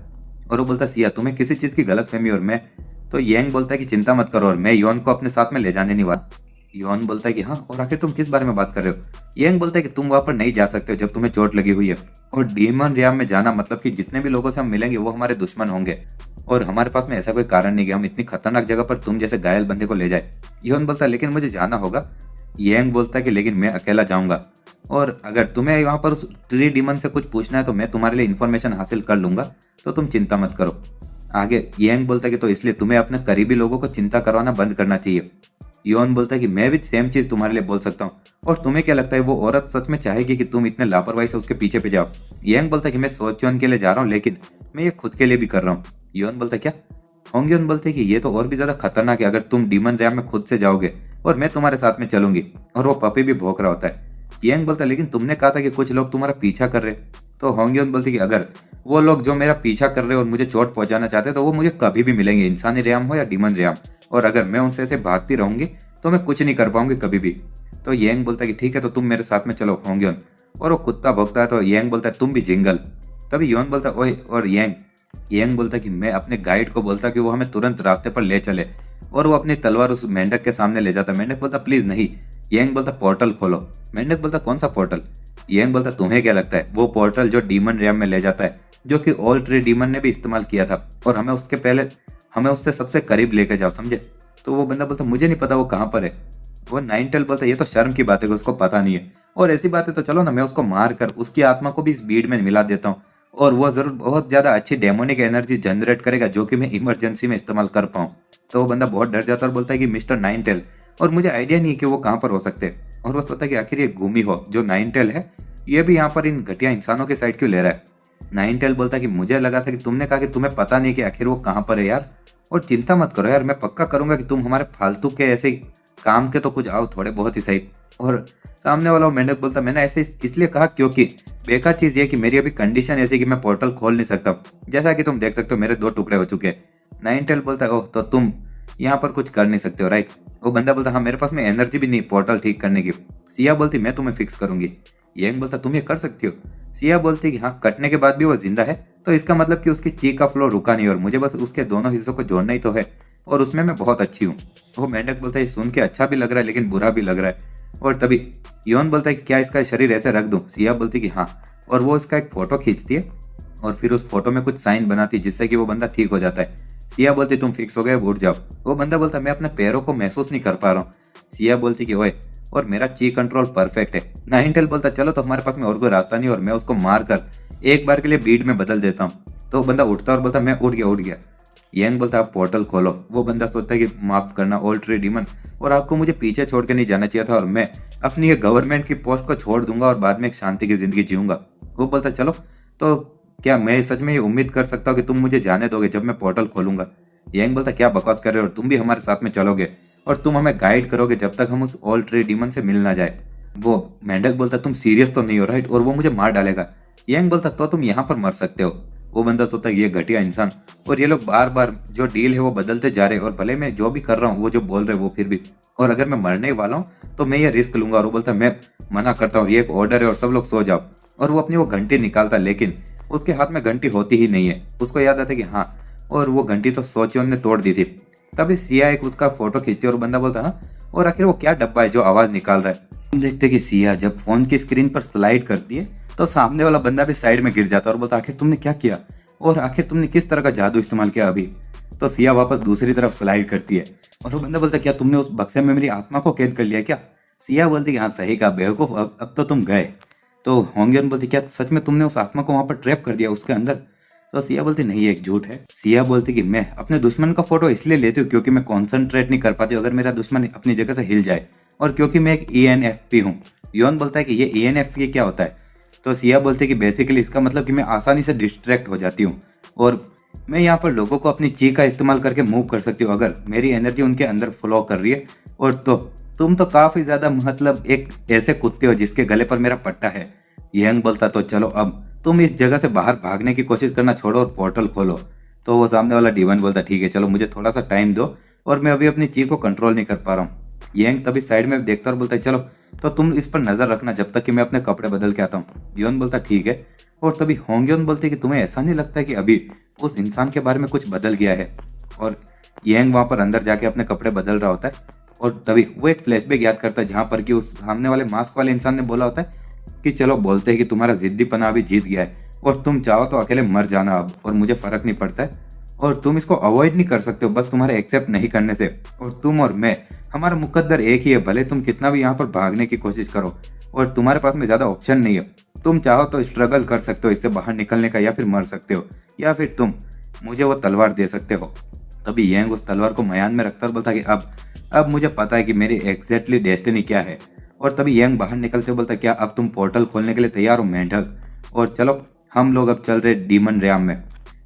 और वो बोलता है सिया तुम्हें किसी चीज की गलतफहमी, और मैं तो यंग बोलता है कि चिंता मत करो, और मैं योन को अपने साथ में ले जाने नहीं वाला। योन बोलता है कि हाँ, और आखिर तुम किस बारे में बात कर रहे हो? यंग बोलता है कि तुम वहां पर नहीं जा सकते हो जब तुम्हें चोट लगी हुई है, और डीमन रियाम में जाना मतलब कि जितने भी लोगों से हम मिलेंगे वो हमारे दुश्मन होंगे, और हमारे पास में ऐसा कोई कारण नहीं कि हम इतनी खतरनाक जगह पर तुम जैसे घायल बंदे को ले जाए। योन बोलता है लेकिन मुझे जाना होगा। यंग बोलता है कि लेकिन मैं अकेला जाऊंगा, और अगर तुम्हें वहां पर उस ट्री डीमन से कुछ पूछना है तो मैं तुम्हारे लिए इन्फॉर्मेशन हासिल कर लूंगा, तो तुम चिंता मत करो। आगे यंग बोलता है कि तो इसलिए तुम्हें अपने करीबी लोगों को चिंता करवाना बंद करना चाहिए। योन बोलता है कि मैं भी सेम चीज तुम्हारे लिए बोल सकता हूँ, और तुम्हें क्या लगता है वो औरत सच में चाहेगी कि तुम इतने लापरवाही से उसके पीछे पे जाओ? यंग बोलता है कि मैं सोचोन के लिए जा रहा हूँ, लेकिन मैं ये खुद के लिए भी कर रहा हूँ। योन बोलता है क्या? होंग्योन बोलते हैं कि ये तो और भी ज्यादा खतरनाक है अगर तुम डीमन रैम में खुद से जाओगे, और मैं तुम्हारे साथ में चलूंगी। और वो पपी भी भौंक रहा होता है। यंग बोलता है लेकिन तुमने कहा था कि कुछ लोग तुम्हारा पीछा कर रहे। तो होंगयोन बोलती कि अगर वो लोग जो मेरा पीछा कर रहे और मुझे चोट पहुंचाना चाहते तो वो मुझे कभी भी मिलेंगे, इंसानी रेम हो या डीमन रेम। और अगर मैं उनसे ऐसे भागती रहूंगी तो मैं कुछ नहीं कर पाऊंगी कभी भी। तो येंग बोलता है कि ठीक है तो तुम मेरे साथ में चलो होंगयोन। और वो कुत्ता भौंकता है तो येंग बोलता है तुम भी जिंगल। तभी योन बोलता है ओए, और येंग बोलता है कि मैं अपने गाइड को बोलता कि वो हमें तुरंत रास्ते पर ले चले। और वो अपनी तलवार उस मेंढक के सामने ले जाता। मेंढक बोलता प्लीज नहीं। येंग बोलता पोर्टल खोलो। मेंढक बोलता कौन सा पोर्टल। येंग बोलता तुम्हें क्या लगता है वो पोर्टल जो डीमन रेम में ले जाता है, जो कि ऑल ट्री डीमन ने भी इस्तेमाल किया था, और हमें उससे सबसे करीब लेके जाओ, समझे। तो वो बंदा बोलता मुझे नहीं पता वो कहाँ पर है। वो नाइन टेल बोलता ये तो शर्म की बात है कि उसको पता नहीं है, और ऐसी बात है तो चलो ना मैं उसको मार कर उसकी आत्मा को भी इस बीड में मिला देता हूँ, और वो जरूर बहुत ज्यादा अच्छी डेमोनिक एनर्जी जनरेट करेगा जो कि मैं इमरजेंसी में इस्तेमाल कर पाऊँ। तो वो बंदा बहुत डर जाता है और बोलता है कि मिस्टर नाइन टेल, और मुझे आइडिया नहीं है कि वो कहाँ पर हो सकते हैं। और वो सोचता है कि आखिर ये गुमी हो जो नाइन टेल है, ये भी यहाँ पर इन घटिया इंसानों के साइड क्यों ले रहा है। नाइन टेल बोलता है कि मुझे लगा था कि तुमने कहा कि तुम्हें पता नहीं कि आखिर वो कहाँ पर है यार, और चिंता मत करो यार, मैं पक्का करूंगा कि तुम हमारे फालतू के ऐसे काम के तो कुछ आओ थोड़े बहुत ही सही। और सामने वाला मेंढक बोलता मैंने ऐसे इसलिए कहा क्योंकि बेकार चीज ये कि मेरी अभी कंडीशन ऐसी कि मैं पोर्टल खोल नहीं सकता, जैसा कि तुम देख सकते हो मेरे 2 टुकड़े हो चुके हैं। नाइन टेल बोलता है ओह तो तुम यहाँ पर कुछ कर नहीं सकते हो राइट। वो बंदा बोलता हाँ मेरे पास में एनर्जी भी नहीं पोर्टल ठीक करने की। सिया बोलती मैं तुम्हें फिक्स करूंगी। येंग बोलता तुम ये कर सकती हो। सिया बोलती कि हाँ कटने के बाद भी वो जिंदा है तो इसका मतलब कि उसकी चीख का फ्लो रुका नहीं और मुझे बस उसके दोनों हिस्सों को जोड़ना ही तो है, और उसमें मैं बहुत अच्छी हूँ। वो मेंढक बोलता है ये सुन के अच्छा भी लग रहा है लेकिन बुरा भी लग रहा है। और तभी योन बोलता है कि क्या इसका शरीर ऐसे रख दूं। सिया बोलती कि हाँ, और वो इसका एक फोटो खींचती है और फिर उस फोटो में कुछ साइन बनाती है जिससे कि वो बंदा ठीक हो जाता है। सिया बोलती तुम फिक्स हो गए उठ जाओ। वो बंदा बोलता मैं अपने पैरों को महसूस नहीं कर पा रहा हूँ। सिया बोलती कि ओए और मेरा ची कंट्रोल परफेक्ट है। नाइन टेल बोलता चलो तो हमारे पास में और कोई रास्ता नहीं और मैं उसको मार कर एक बार के लिए बीट में बदल देता हूँ। तो बंदा उठता और बोलता मैं उठ गया। येंग बोलता आप पोर्टल खोलो। वो बंदा सोचता है कि माफ करना ऑल ट्री डीमन, और आपको मुझे पीछे छोड़ के नहीं जाना चाहिए था और मैं अपनी ये गवर्नमेंट की पोस्ट को छोड़ दूंगा और बाद में एक शांति की जिंदगी जीऊंगा। वो बोलता चलो तो क्या मैं सच में ये उम्मीद कर सकता हूँ कि तुम मुझे जाने दोगे जब मैं पोर्टल खोलूंगा। येंग बोलता क्या बकवास कर रहे हो, और तुम भी हमारे साथ में चलोगे और तुम हमें गाइड करोगे जब तक हम उस ऑल ट्री डीमन से मिल ना जाए। वो मेंढक बोलता तुम सीरियस तो नहीं हो राइट, और वो मुझे मार डालेगा। येंग बोलता तो तुम यहाँ पर मर सकते हो। वो बंदा सोचता है ये घटिया इंसान, और ये लोग बार बार जो डील है वो बदलते जा रहे हैं, और भले मैं जो भी कर रहा हूँ वो जो बोल रहे हैं वो फिर भी, और अगर मैं मरने वाला हूँ तो मैं ये रिस्क लूंगा। और वो बोलता मैं मना करता हूँ, ये एक ऑर्डर है और सब लोग सो जाओ। और वो अपनी वो घंटी निकालता लेकिन उसके हाथ में घंटी होती ही नहीं है। उसको याद आता है कि हाँ, और वो घंटी तो सोचियोन ने तोड़ दी थी। तभी सिया एक उसका फोटो खींचती है और बंदा बोलता हाँ, और आखिर वो क्या डब्बा है जो आवाज निकाल रहा है। देखते कि सिया जब फोन की स्क्रीन पर स्लाइड करती है तो सामने वाला बंदा भी साइड में गिर जाता है और बोलता आखिर तुमने क्या किया, और आखिर तुमने किस तरह का जादू इस्तेमाल किया अभी। तो सिया वापस दूसरी तरफ स्लाइड करती है और वो बंदा बोलता क्या तुमने उस बक्से में मेरी आत्मा को कैद कर लिया क्या। सिया बोलती कि हाँ सही कहा बेवकूफ, अब तो तुम गए। तो होंगयन बोलती क्या सच में तुमने उस आत्मा को वहां पर ट्रैप कर दिया उसके अंदर। तो सिया बोलती नहीं एक झूठ है। सिया बोलती कि मैं अपने दुश्मन का फोटो इसलिए लेती हूँ क्योंकि मैं कॉन्सेंट्रेट नहीं कर पाती अगर मेरा दुश्मन अपनी जगह से हिल जाए, और क्योंकि मैं एक ENFP हूँ। योन बोलता है कि ये ENFP क्या होता है। तो सिया बोलते हैं कि बेसिकली इसका मतलब कि मैं आसानी से डिस्ट्रैक्ट हो जाती हूँ और मैं यहाँ पर लोगों को अपनी ची का इस्तेमाल करके मूव कर सकती हूँ अगर मेरी एनर्जी उनके अंदर फ्लो कर रही है। और तो तुम तो काफ़ी ज़्यादा मतलब एक ऐसे कुत्ते हो जिसके गले पर मेरा पट्टा है। यंग बोलता तो चलो अब तुम इस जगह से बाहर भागने की कोशिश करना छोड़ो और पोर्टल खोलो। तो वो सामने वाला डीमन बोलता ठीक है चलो मुझे थोड़ा सा टाइम दो और मैं अभी अपनी ची को कंट्रोल नहीं कर पा रहा हूँ। यंग तभी साइड में देखता और बोलता है चलो तो तुम इस पर नजर रखना जब तक कि मैं अपने कपड़े बदल के आता हूँ। योन बोलता ठीक है। और तभी होंगयोन बोलते कि तुम्हें ऐसा नहीं लगता है कि अभी उस इंसान के बारे में कुछ बदल गया है। और यंग वहां पर अंदर जाके अपने कपड़े बदल रहा होता है और तभी वो एक फ्लैशबैक याद करता है जहां पर कि उस सामने वाले मास्क वाले इंसान ने बोला होता है कि चलो बोलते हैं कि तुम्हारा जिद्दीपना अभी जीत गया है और तुम चाहो तो अकेले मर जाना अब और मुझे फर्क नहीं पड़ता है और तुम इसको अवॉइड नहीं कर सकते हो बस तुम्हारे एक्सेप्ट नहीं करने से। और तुम और मैं हमारा मुकद्दर एक ही है, भले तुम कितना भी यहाँ पर भागने की कोशिश करो और तुम्हारे पास में ज़्यादा ऑप्शन नहीं है। तुम चाहो तो स्ट्रगल कर सकते हो इससे बाहर निकलने का, या फिर मर सकते हो, या फिर तुम मुझे वो तलवार दे सकते हो। तभी यंग उस तलवार को मयान में रखता और बोलता कि अब मुझे पता है कि मेरी एग्जैक्टली डेस्टिनी क्या है। और तभी यंग बाहर निकलते हुए बोलता क्या अब तुम पोर्टल खोलने के लिए तैयार हो मेंढक, और चलो हम लोग अब चल रहे डीमन रयाम में।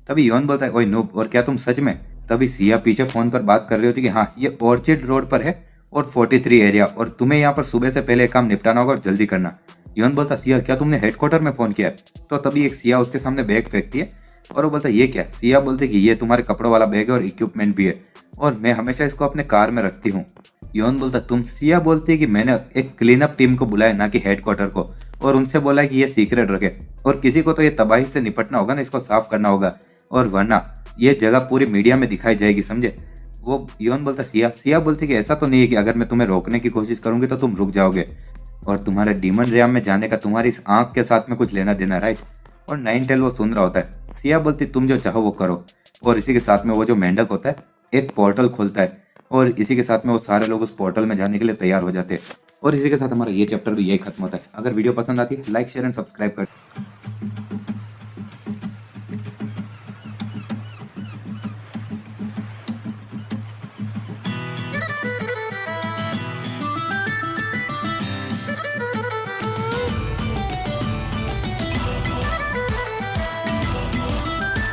तभी योन बोलता है ओए नूब, और क्या तुम सच में। तभी सिया पीछे फोन पर बात कर रही होती कि हाँ ये ऑर्चिड रोड पर है और 43 एरिया, और तुम्हें यहाँ पर सुबह से पहले काम निपटाना होगा और जल्दी करना। योन बोलता सिया क्या तुमने हेडक्वार्टर में फोन किया है? तो तभी एक सिया उसके सामने बैग फेंकती है और वो बोलता ये क्या? सिया बोलते कि ये तुम्हारे कपड़ों वाला बैग है और इक्विपमेंट भी है और मैं हमेशा इसको अपने कार में रखती हूँ। योन बोलता तुम? सिया बोलती है कि मैंने एक क्लीन अप टीम को बुलाया ना कि हेडक्वार्टर को, और उनसे बोला कि ये सीक्रेट रखे और किसी को तो ये तबाही से निपटना होगा ना, इसको साफ करना होगा और वरना ये जगह पूरी मीडिया में दिखाई जाएगी, समझे? वो योन बोलता सिया बोलती कि ऐसा तो नहीं है कि अगर मैं तुम्हें रोकने की कोशिश करूंगी तो तुम रुक जाओगे और तुम्हारे डीमन रियाम में जाने का तुम्हारी इस आंख के साथ में कुछ लेना देना, राइट? और नाइन टेल वो सुन रहा होता है। सिया बोलती तुम जो चाहो वो करो, और इसी के साथ में वो जो मेंढक होता है एक पोर्टल खोलता है और इसी के साथ में वो सारे लोग उस पोर्टल में जाने के लिए तैयार हो जाते हैं। और इसी के साथ हमारा ये चैप्टर भी यही खत्म होता है। अगर वीडियो पसंद आती है लाइक शेयर एंड सब्सक्राइब कर।